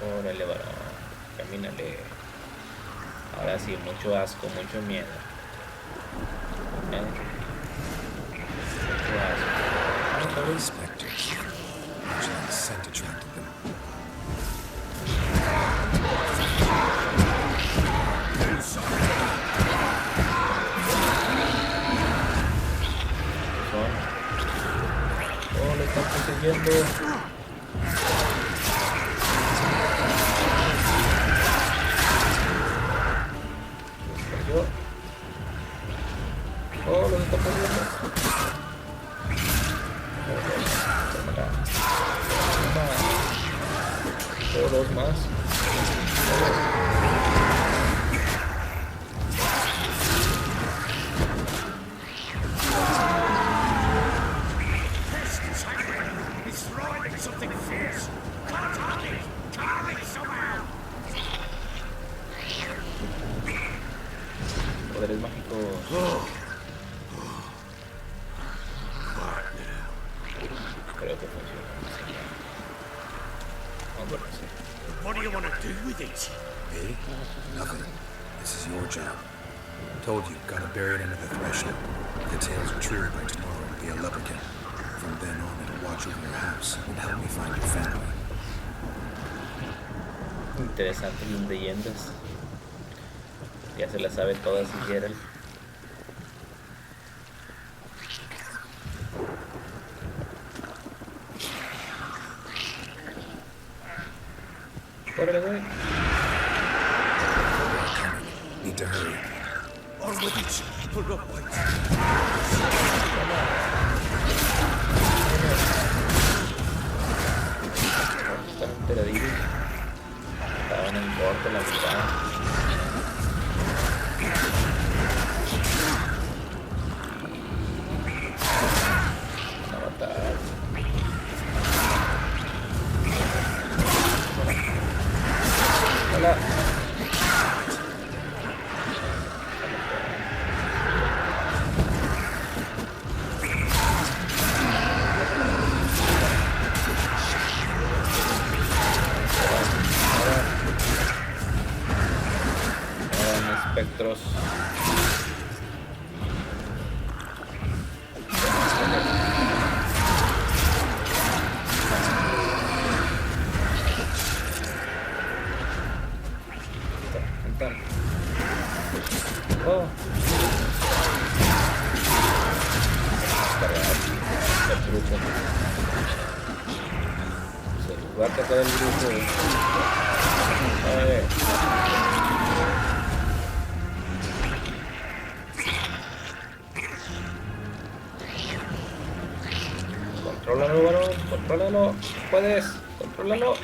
Órale, varón. Camínale. Ahora sí, mucho asco, mucho miedo. Mucho asco. Holy specters. Botchling's scent attracted them. Oh, lo están persiguiendo. Oh, los está persiguiendo. Dos más. It's throwing something fierce. Can't hold it. Carve it somehow. Poderes mágicos. Creo que funciona. Vamos a hacer. What do you want to do with it? Me? Nothing. This is your job. Told you, gotta bury it under the threshold. If the tales are true, by tomorrow it'll be a lubberkin. From then on, it'll watch over your house and help me find your family. Interesantes las leyendas. Ya se las sabe todas si quieren. Órale, güey. Need to hurry. On with it. Pull up, wait. Están enteradillos. Estaban en corto la mitad. Van a matar. Hola. Va a atacar el grupo. A ver. Contrólalo, varón. Contrólalo. Puedes. Contrólalo.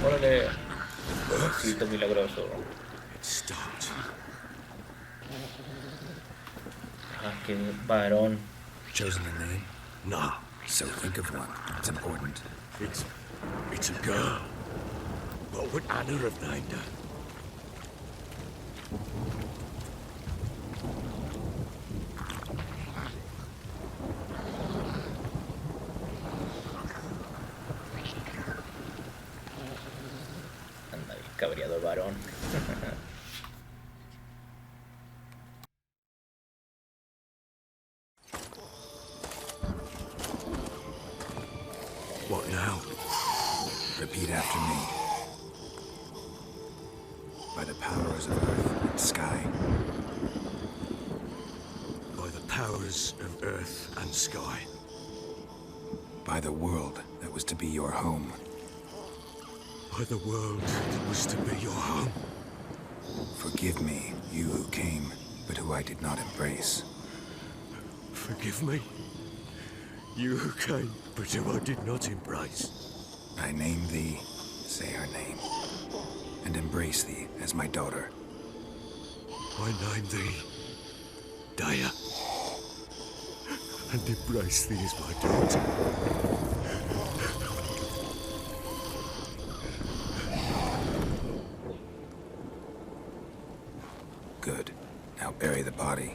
Órale. Bolsito milagroso. Ah, qué varón. Chosen a name? No. So think of one. It's important. It's a girl. What would Anna have named her? Anda bien cabreado el varón. What now? Repeat after me. By the powers of earth and sky. By the powers of earth and sky. By the world that was to be your home. By the world that was to be your home. Forgive me, you who came, but who I did not embrace. Forgive me. You who came, but who I did not embrace. I name thee, say her name, and embrace thee as my daughter. I name thee Daya, and embrace thee as my daughter. Good. Now bury the body.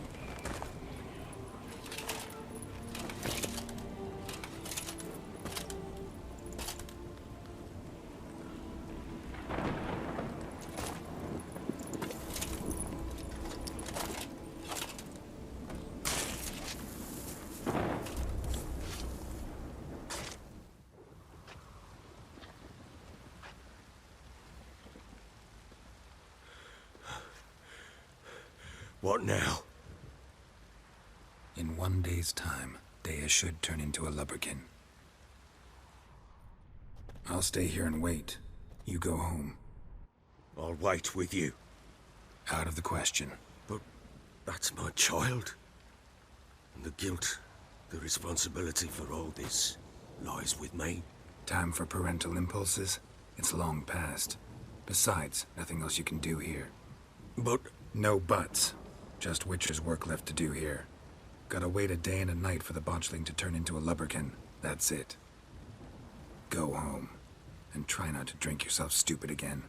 What now? In 1 day's time, Dea should turn into a lubberkin. I'll stay here and wait. You go home. I'll wait with you. Out of the question. But that's my child. And the guilt, the responsibility for all this lies with me. Time for parental impulses? It's long past. Besides, nothing else you can do here. But... No buts. Just Witcher's work left to do here. Gotta wait a day and a night for the botchling to turn into a lubberkin. That's it. Go home. And try not to drink yourself stupid again.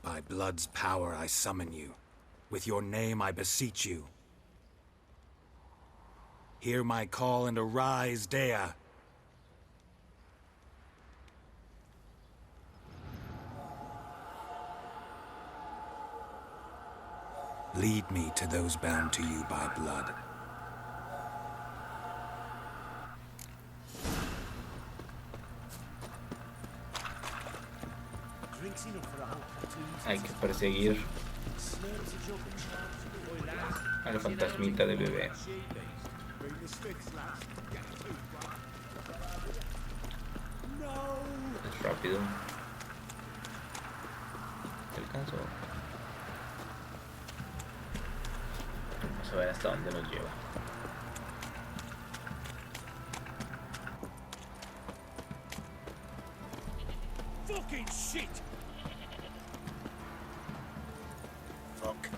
By blood's power I summon you. With your name I beseech you. Hear my call and arise, Dea. Lead me to those bound to you by blood. Hay que perseguir al fantasmita del bebé. Es rápido. ¿Te alcanzo? Vamos a ver hasta dónde nos lleva. Fucking shit! Fuck.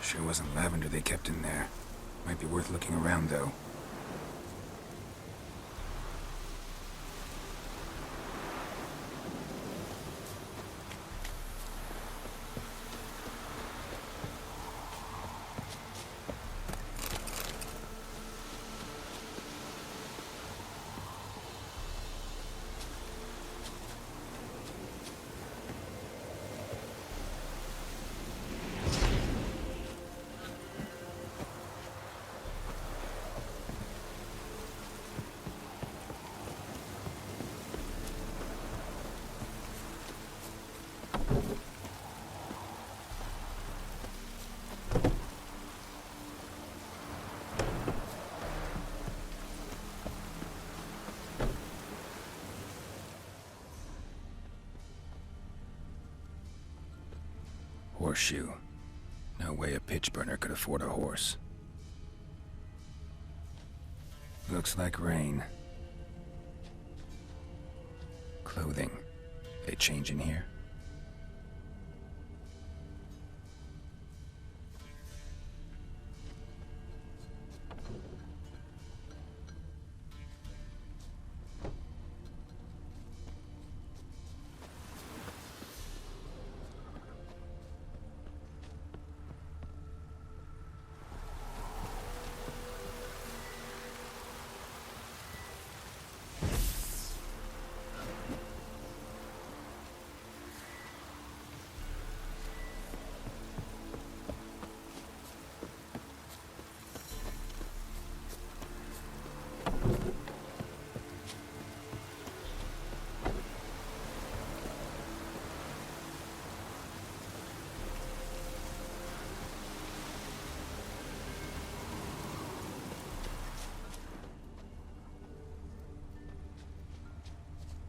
Sure wasn't lavender they kept in there. Might be worth looking around, though. Horseshoe. No way a pitch burner could afford a horse. Looks like rain. Clothing. They change in here?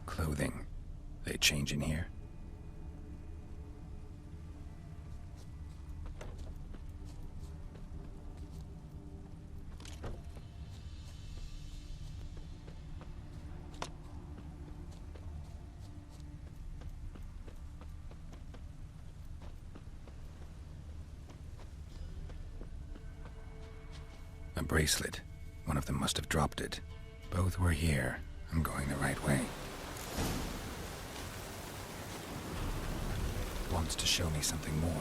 Clothing. They change in here? A bracelet. One of them must have dropped it. Both were here. I'm going the right way. Wants to show me something more.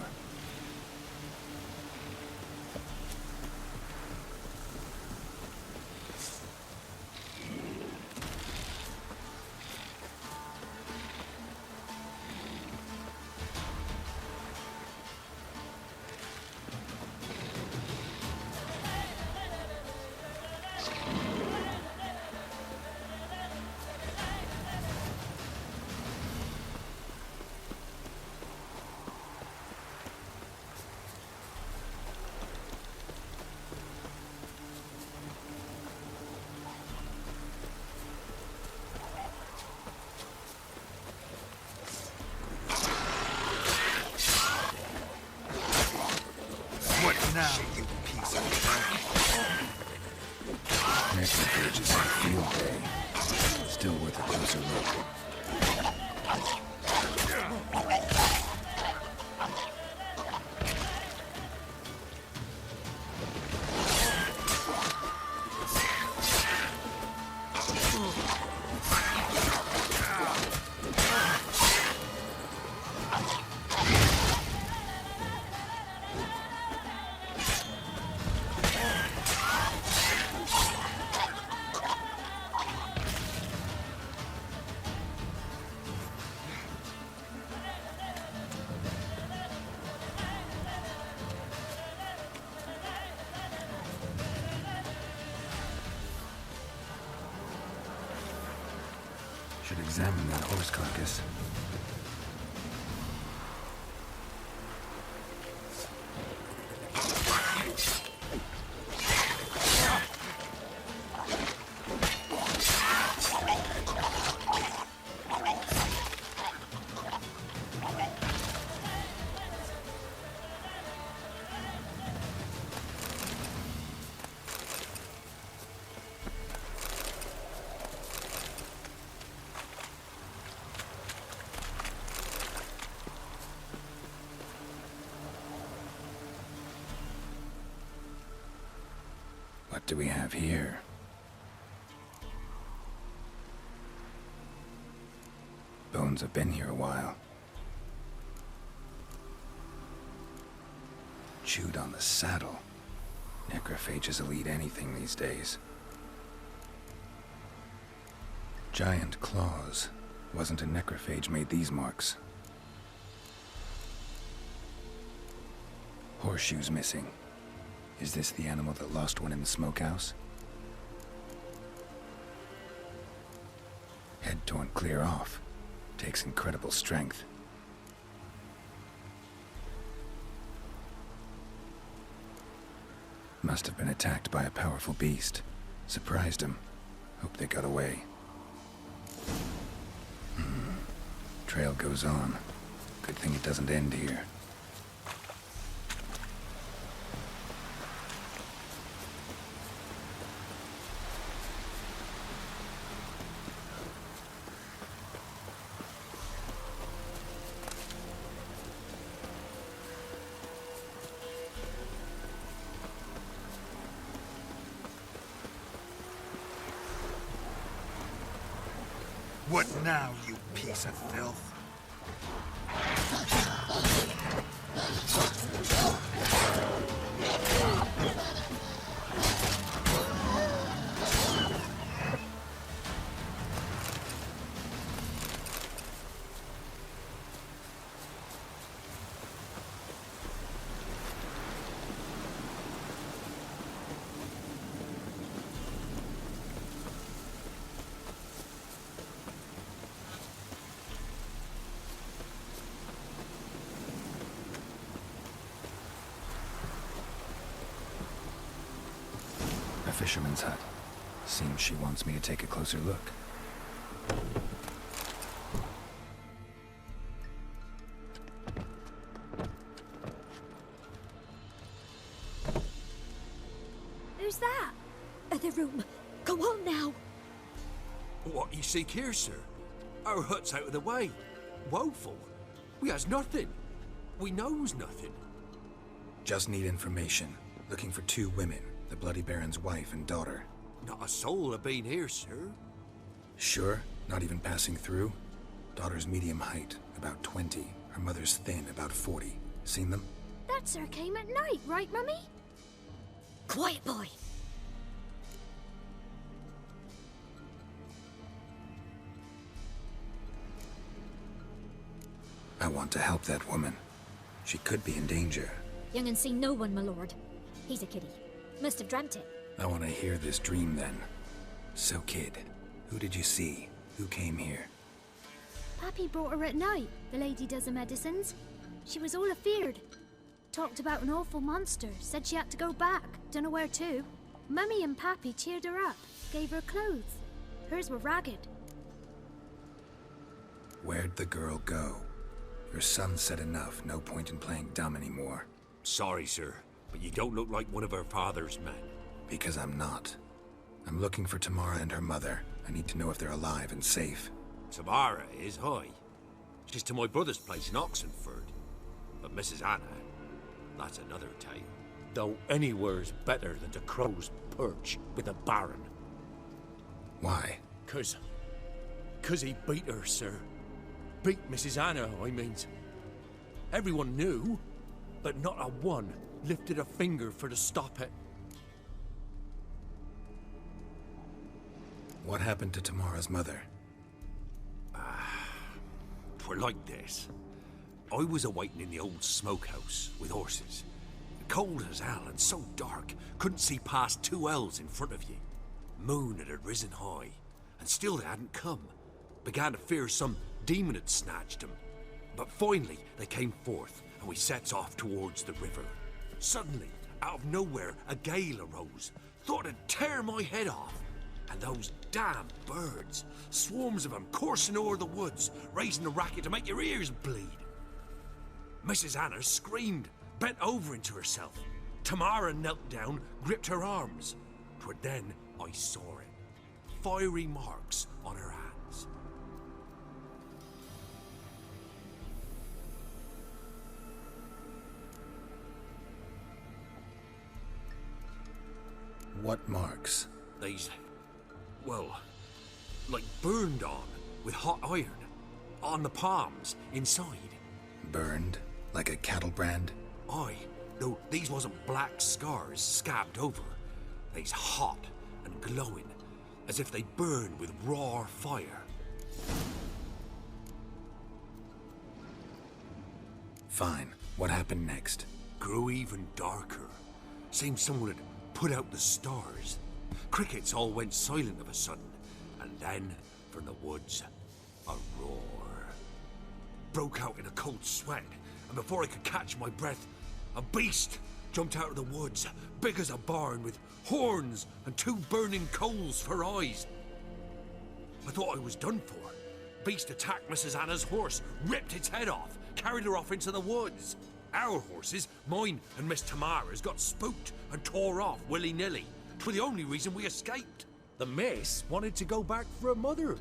Should examine that horse carcass. What do we have here? Bones have been here a while. Chewed on the saddle. Necrophages will eat anything these days. Giant claws. Wasn't a necrophage made these marks. Horseshoes missing. Is this the animal that lost one in the smokehouse? Head torn clear off. Takes incredible strength. Must have been attacked by a powerful beast. Surprised him. Hope they got away. Trail goes on. Good thing it doesn't end here. What now, you piece of filth? Fisherman's hut. Seems she wants me to take a closer look. Who's that? The room. Go on now. What you seek here, sir? Our hut's out of the way. Woeful. We has nothing. We knows nothing. Just need information. Looking for 2 women. The Bloody Baron's wife and daughter. Not a soul have been here, sir. Sure? Not even passing through? Daughter's medium height, about 20. Her mother's thin, about 40. Seen them? That sir came at night, right, Mummy? Quiet, boy. I want to help that woman. She could be in danger. Young and seen no one, my lord. He's a kiddie. Must have dreamt it. I want to hear this dream then. So, kid, who did you see? Who came here? Pappy brought her at night. The lady does the medicines. She was all afeared. Talked about an awful monster. Said she had to go back. Dunno where to. Mummy and Pappy cheered her up. Gave her clothes. Hers were ragged. Where'd the girl go? Your son said enough. No point in playing dumb anymore. Sorry, sir, but you don't look like one of her father's men. Because I'm not. I'm looking for Tamara and her mother. I need to know if they're alive and safe. Tamara is high. She's to my brother's place in Oxenford. But Mrs. Anna, that's another tale. Though anywhere's better than the Crow's Perch with the Baron. Why? 'Cause he beat her, sir. Beat Mrs. Anna, I means. Everyone knew, but not a one lifted a finger for to stop it. What happened to Tamara's mother? 'Twere like this. I was awaiting in the old smokehouse with horses. Cold as hell and so dark, couldn't see past 2 ells in front of you. Moon had risen high, and still they hadn't come. began to fear some demon had snatched him. But finally, they came forth, and we sets off towards the river. Suddenly, out of nowhere, a gale arose. Thought it'd tear my head off. And those damn birds, swarms of them coursing o'er the woods, raising a racket to make your ears bleed. Mrs. Anna screamed, bent over into herself. Tamara knelt down, gripped her arms. 'Twere then I saw it. Fiery marks on her hands. What marks? These, well, like burned on with hot iron. On the palms, inside. Burned? Like a cattle brand? Aye, though these wasn't black scars scabbed over. They's hot and glowing, as if they burned with raw fire. Fine. What happened next? Grew even darker. Seemed someone had put out the stars. Crickets all went silent of a sudden, and then, from the woods, a roar. Broke out in a cold sweat, and before I could catch my breath, a beast jumped out of the woods, big as a barn, with horns and 2 burning coals for eyes. I thought I was done for. Beast attacked Mrs. Anna's horse, ripped its head off, carried her off into the woods. Our horses, mine and Miss Tamara's, got spooked and tore off willy-nilly. 'Twere the only reason we escaped. The miss wanted to go back for her mother,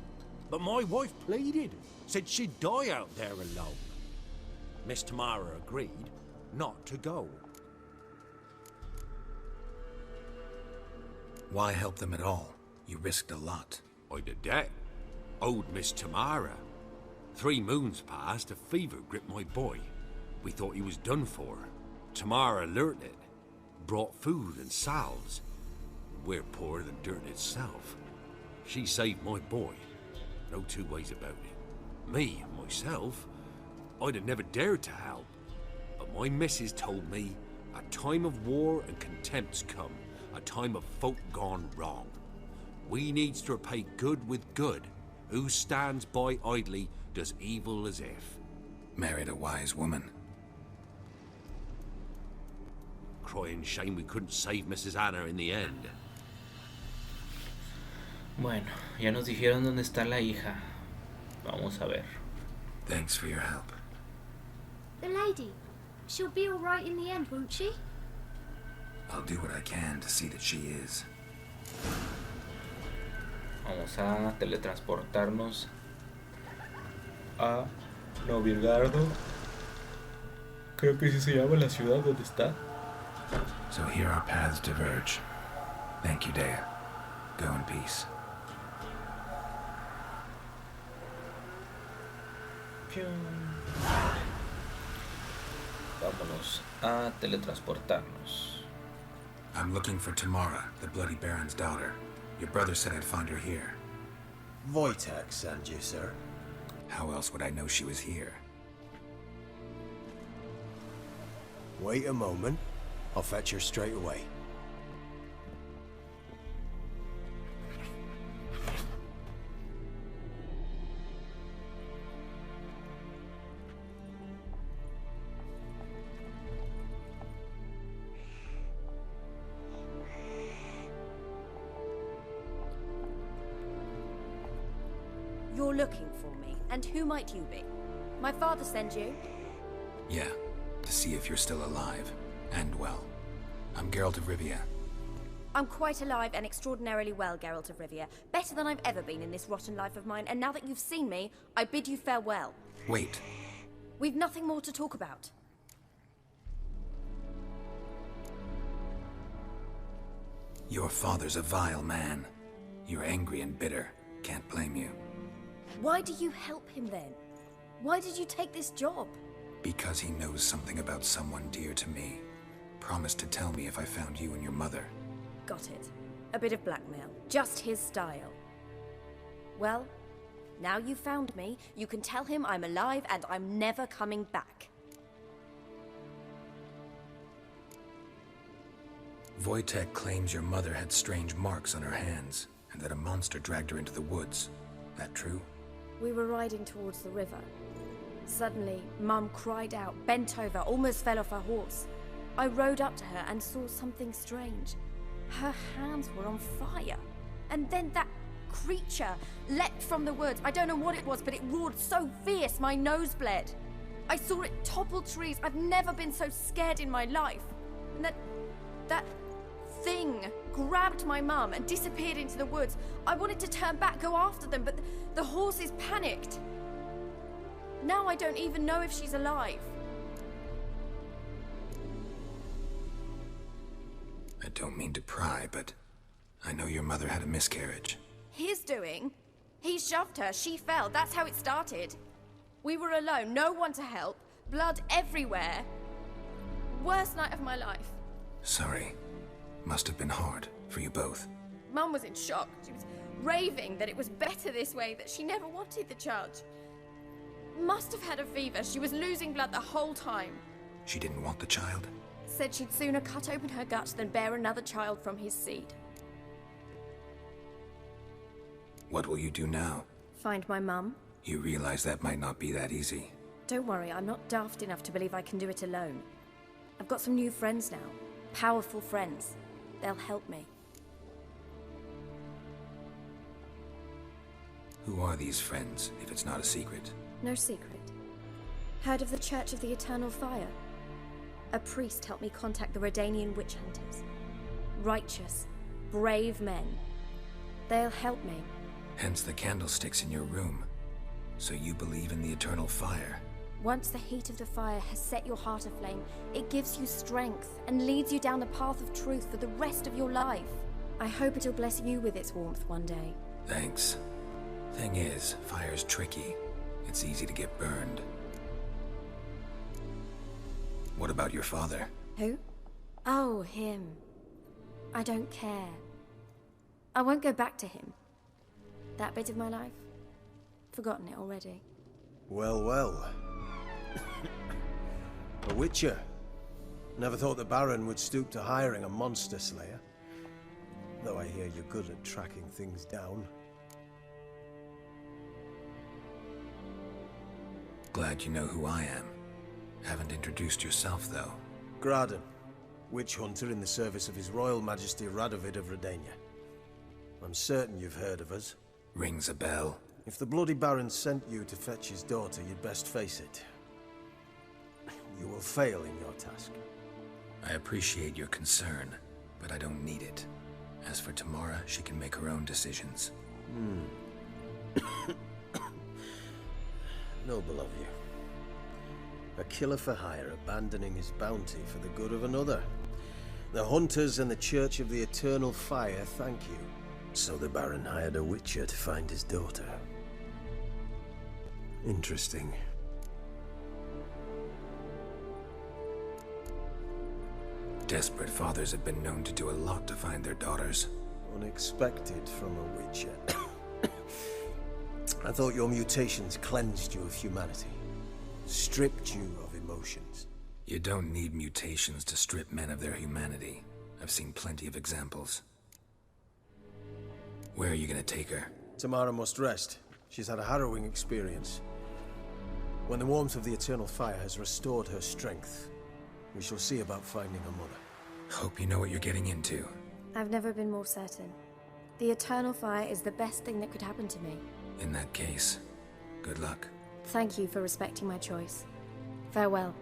but my wife pleaded, said she'd die out there alone. Miss Tamara agreed not to go. Why help them at all? You risked a lot. I did that. Owed Miss Tamara. 3 moons passed, a fever gripped my boy. We thought he was done for. Tamara learnt it. Brought food and salves. We're poorer than dirt itself. She saved my boy. No 2 ways about it. Me, myself, I'd have never dared to help. But my missus told me a time of war and contempt's come. A time of folk gone wrong. We needs to repay good with good. Who stands by idly does evil as if. Married a wise woman. Crying shame we couldn't save Mrs. Anna in the end. Bueno, ya nos dijeron dónde está la hija. Vamos a ver. Thanks for your help. The lady, she'll be all right in the end, won't she? I'll do what I can to see that she is. Vamos a teletransportarnos a Novigrado. Creo que sí se llama la ciudad donde está. So here our paths diverge. Thank you, Dea. Go in peace. Vámonos a teletransportarnos. I'm looking for Tamara, the Bloody Baron's daughter. Your brother said I'd find her here. Wojtek sent you, sir. How else would I know she was here? Wait a moment. I'll fetch her straight away. You're looking for me, and who might you be? My father sent you? Yeah, to see if you're still alive. And well. I'm Geralt of Rivia. I'm quite alive and extraordinarily well, Geralt of Rivia. Better than I've ever been in this rotten life of mine, and now that you've seen me, I bid you farewell. Wait. We've nothing more to talk about. Your father's a vile man. You're angry and bitter. Can't blame you. Why do you help him then? Why did you take this job? Because he knows something about someone dear to me. Promised to tell me if I found you and your mother. Got it. A bit of blackmail. Just his style. Well, now you've found me, you can tell him I'm alive and I'm never coming back. Wojtek claims your mother had strange marks on her hands, and that a monster dragged her into the woods. That true? We were riding towards the river. Suddenly, Mum cried out, bent over, almost fell off her horse. I rode up to her and saw something strange. Her hands were on fire. And then that creature leapt from the woods. I don't know what it was, but it roared so fierce my nose bled. I saw it topple trees. I've never been so scared in my life. And that thing grabbed my mum and disappeared into the woods. I wanted to turn back, go after them, but the horses panicked. Now I don't even know if she's alive. I don't mean to pry, but I know your mother had a miscarriage. His doing? He shoved her, she fell, that's how it started. We were alone, no one to help, blood everywhere. Worst night of my life. Sorry. Must have been hard for you both. Mum was in shock. She was raving that it was better this way, that she never wanted the child. Must have had a fever. She was losing blood the whole time. She didn't want the child? Said she'd sooner cut open her gut than bear another child from his seed. What will you do now? Find my mum. You realize that might not be that easy. Don't worry, I'm not daft enough to believe I can do it alone. I've got some new friends now. Powerful friends. They'll help me. Who are these friends, if it's not a secret? No secret. Heard of the Church of the Eternal Fire? A priest helped me contact the Redanian witch hunters. Righteous, brave men. They'll help me. Hence the candlesticks in your room. So you believe in the eternal fire? Once the heat of the fire has set your heart aflame, it gives you strength and leads you down the path of truth for the rest of your life. I hope it'll bless you with its warmth one day. Thanks. Thing is, fire's tricky. It's easy to get burned. What about your father? Who? Oh, him. I don't care. I won't go back to him. That bit of my life? Forgotten it already. Well, well. A witcher. Never thought the Baron would stoop to hiring a monster slayer. Though I hear you're good at tracking things down. Glad you know who I am. Haven't introduced yourself, though. Graden, witch hunter in the service of His Royal Majesty Radovid of Redania. I'm certain you've heard of us. Rings a bell. If the bloody Baron sent you to fetch his daughter, you'd best face it. You will fail in your task. I appreciate your concern, but I don't need it. As for Tamara, she can make her own decisions. Noble of you. A killer for hire abandoning his bounty for the good of another. The hunters and the Church of the Eternal Fire thank you. So the Baron hired a witcher to find his daughter. Interesting. Desperate fathers have been known to do a lot to find their daughters. Unexpected from a witcher. I thought your mutations cleansed you of humanity. Stripped you of emotions. You don't need mutations to strip men of their humanity. I've seen plenty of examples. Where are you gonna take her? Tamara must rest. She's had a harrowing experience. When the warmth of the Eternal Fire has restored her strength, we shall see about finding her mother. Hope you know what you're getting into. I've never been more certain. The Eternal Fire is the best thing that could happen to me. In that case, good luck. Thank you for respecting my choice. Farewell.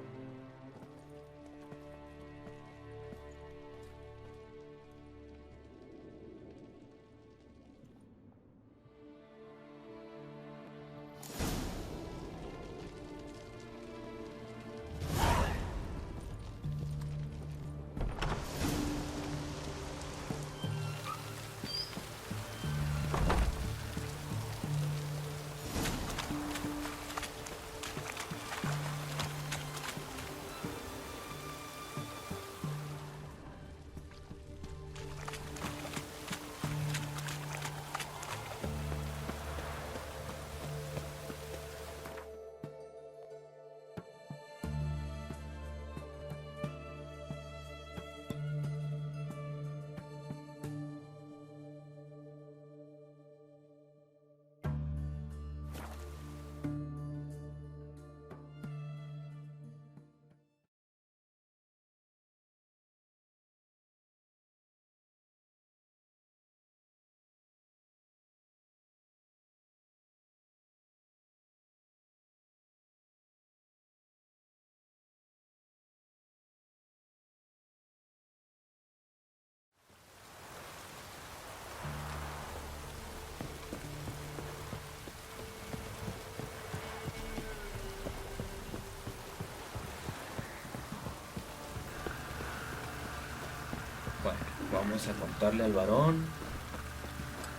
Vamos a contarle al varón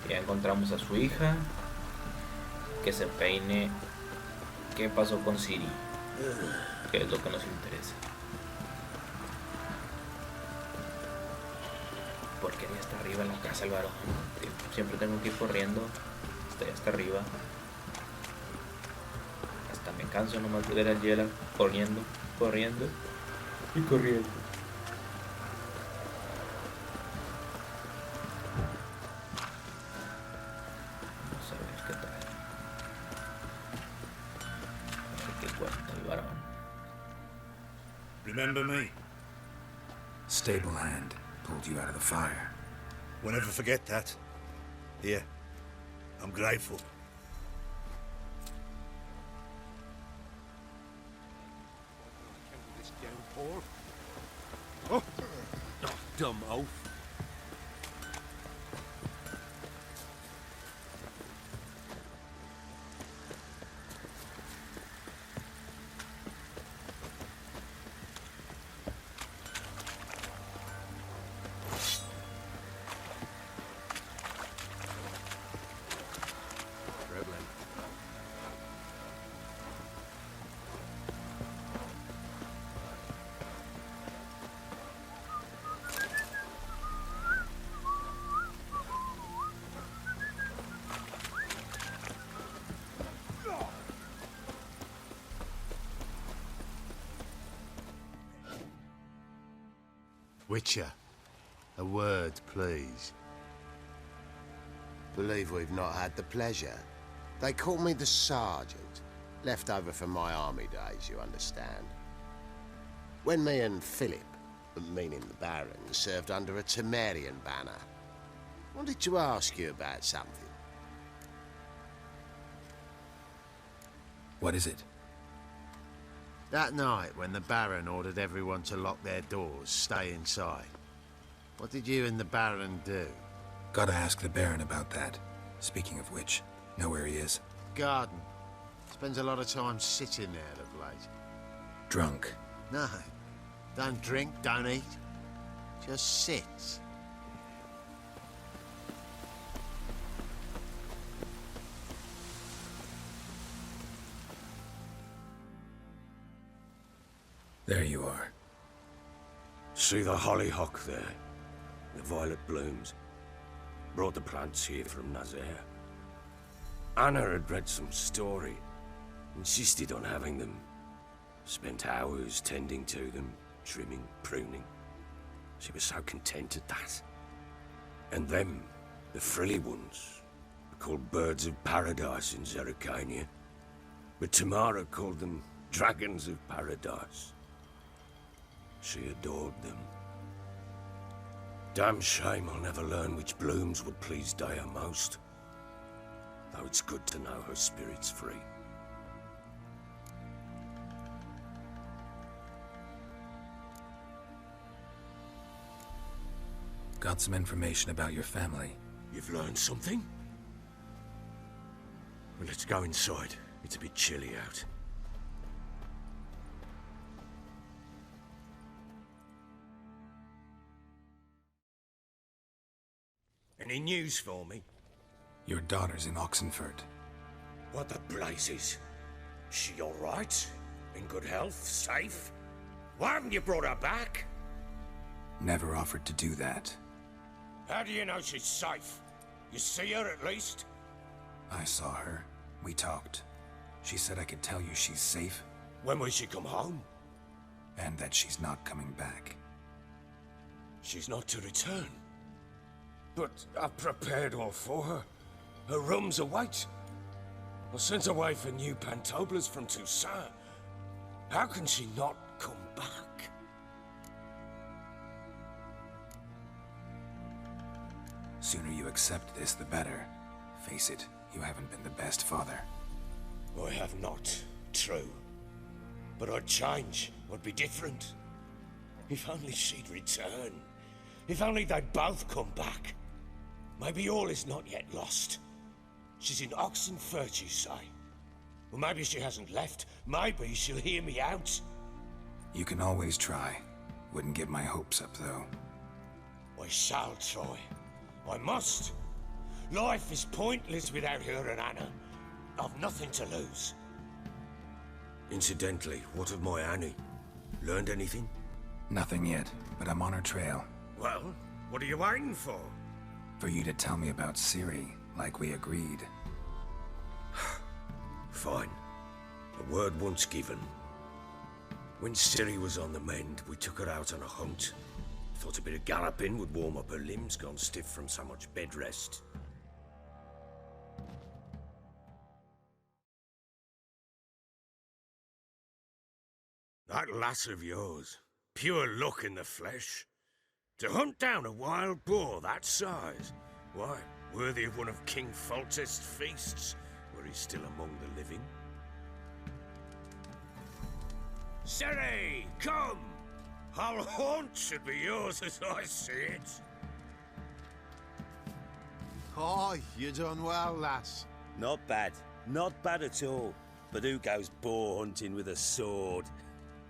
que ya encontramos a su hija, que se peine. ¿Qué pasó con Siri? Que es lo que nos interesa. Porque ya está arriba en la casa el varón. Siempre tengo que ir corriendo. Hasta arriba. Hasta me canso nomás de ver a Yela corriendo y corriendo. Vamos a ver qué tal. A ver qué cuenta el varón. Remember me? Stable hand pulled you out of the fire. Won't ever forget that. Here, I'm grateful. This downpour. Oh, dumb oaf. Witcher, a word, please. Believe we've not had the pleasure. They call me the Sergeant. Left over from my army days, you understand. When me and Philip, meaning the Baron, served under a Temerian banner. Wanted to ask you about something. What is it? That night, when the Baron ordered everyone to lock their doors, stay inside, what did you and the Baron do? Gotta ask the Baron about that. Speaking of which, know where he is? Garden. Spends a lot of time sitting there of late. Drunk. No. Don't drink, don't eat. Just sits. There you are. See the hollyhock there? The violet blooms. Brought the plants here from Nazaire. Anna had read some story. Insisted on having them. Spent hours tending to them, trimming, pruning. She was so content at that. And them, the frilly ones, are called birds of paradise in Zerrikania. But Tamara called them dragons of paradise. She adored them. Damn shame I'll never learn which blooms would please Daya most. Though it's good to know her spirit's free. Got some information about your family. You've learned something? Well, let's go inside. It's a bit chilly out. Any news for me? Your daughter's in Oxenford. What the blazes? She all right? In good health? Safe? Why haven't you brought her back? Never offered to do that. How do you know she's safe? You see her at least? I saw her. We talked. She said I could tell you she's safe. When will she come home? And that she's not coming back. She's not to return. But I've prepared all for her. Her rooms await. I sent away for new pantoblas from Toussaint. How can she not come back? Sooner you accept this, the better. Face it, you haven't been the best father. I have not, true. But I'd change, I'd be different. If only she'd return. If only they'd both come back. Maybe all is not yet lost. She's in Oxenford, you say? Well, maybe she hasn't left. Maybe she'll hear me out. You can always try. Wouldn't get my hopes up, though. I shall try. I must. Life is pointless without her and Anna. I've nothing to lose. Incidentally, what of my Annie? Learned anything? Nothing yet, but I'm on her trail. Well, what are you waiting for? For you to tell me about Ciri, like we agreed. Fine. A word once given. When Ciri was on the mend, we took her out on a hunt. Thought a bit of galloping would warm up her limbs, gone stiff from so much bed rest. That lass of yours, pure luck in the flesh. To hunt down a wild boar that size, why, worthy of one of King Foltest's feasts, were he still among the living. Ciri, come! Our haunt should be yours as I see it. Oh, you done well, lass. Not bad. Not bad at all. But who goes boar hunting with a sword?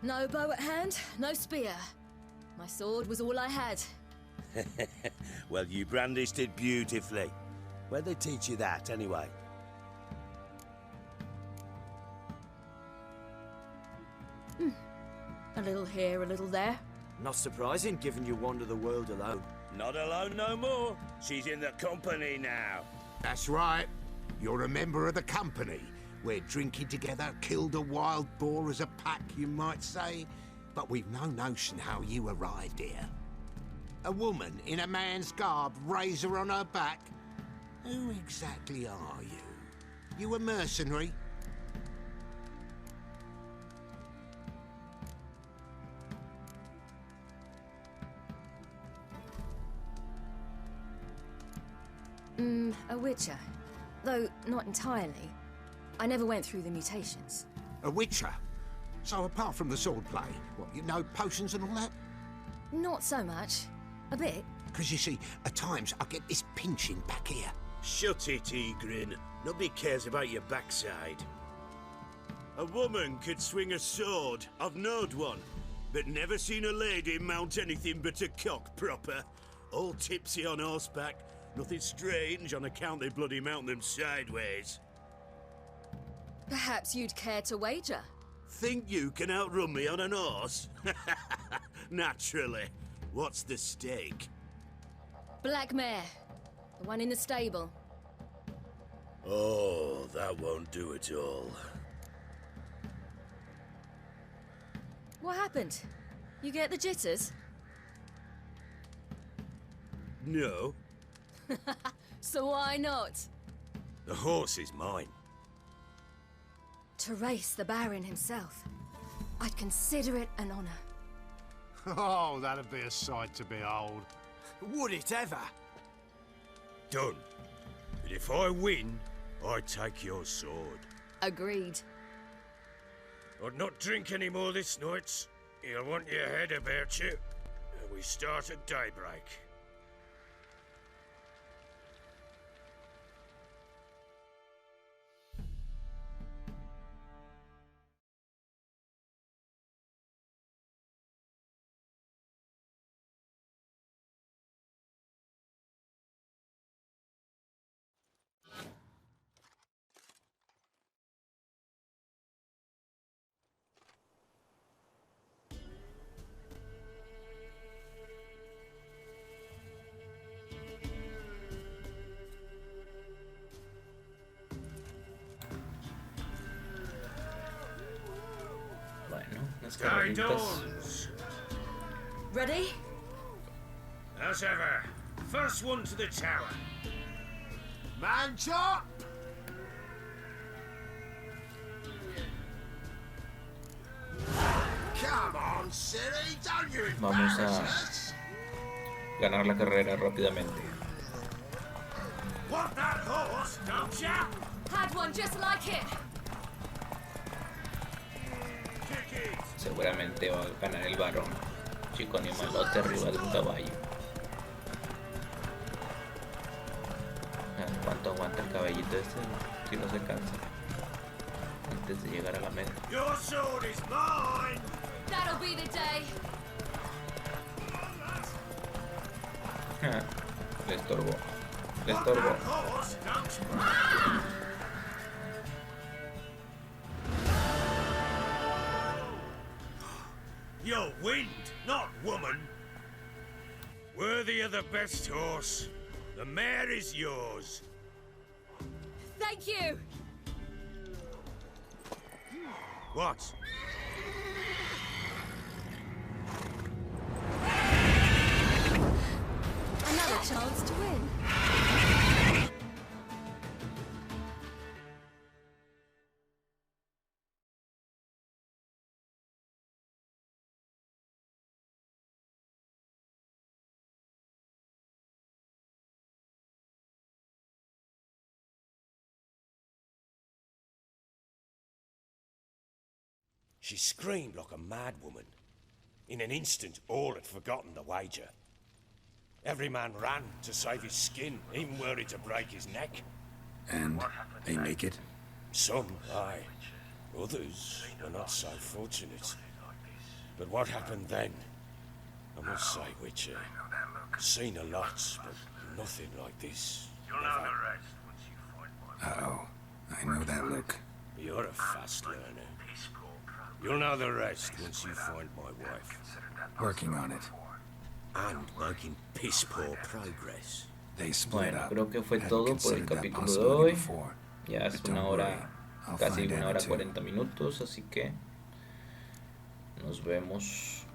No bow at hand, no spear. My sword was all I had. Well, you brandished it beautifully. Where'd they teach you that, anyway? A little here, a little there. Not surprising, given you wander the world alone. Not alone no more. She's in the company now. That's right. You're a member of the company. We're drinking together, killed a wild boar as a pack, you might say. But we've no notion how you arrived here. A woman in a man's garb, razor on her back. Who exactly are you? You a mercenary? A witcher. Though not entirely. I never went through the mutations. A witcher? So apart from the swordplay, what, you know potions and all that? Not so much. A bit. Because you see, at times I get this pinching back here. Shut it, Egrin. Nobody cares about your backside. A woman could swing a sword. I've knowed one. But never seen a lady mount anything but a cock proper. All tipsy on horseback. Nothing strange on account they bloody mount them sideways. Perhaps you'd care to wager? Think you can outrun me on an horse? Naturally. What's the stake? Black mare. The one in the stable. Oh, that won't do it all. What happened? You get the jitters? No. So why not? The horse is mine. To race the Baron himself. I'd consider it an honor. Oh, that'd be a sight to behold. Would it ever? Done. But if I win, I take your sword. Agreed. I'd not drink any more this night. You'll want your head about you. And we start at daybreak. Sky dawns. Ready? As ever. First one to the tower. Man chop! Come on, Ciri, don't you Vamos a embarrass us. ganar la carrera rápidamente. Want that horse, don't ya? Had one just like it. Seguramente va a ganar el barón. Chico ni malote arriba de un caballo. A ver cuánto aguanta el caballito este, si no se cansa antes de llegar a la meta. Your sword is mine. That'll be the day. Le estorbo. Le estorbo. You're wind, not woman. Worthy of the best horse. The mare is yours. Thank you! What? Another chance to win. She screamed like a mad woman. In an instant, all had forgotten the wager. Every man ran to save his skin, even worried to break his neck. And they make it? Some, aye. Others were not so fortunate. But what happened then? I must say, Witcher, seen a lot, but nothing like this. Never. Uh-oh. I know that look. You're a fast learner. You'll know the rest once you find my wife. Working on it. And making piss-poor progress. They split Bueno, up. creo que fue Hadn't todo por el considered that capítulo de possibility hoy. before. Ya es But una don't hora, worry, I'll casi find una Anna hora too. 40 minutos, así que nos vemos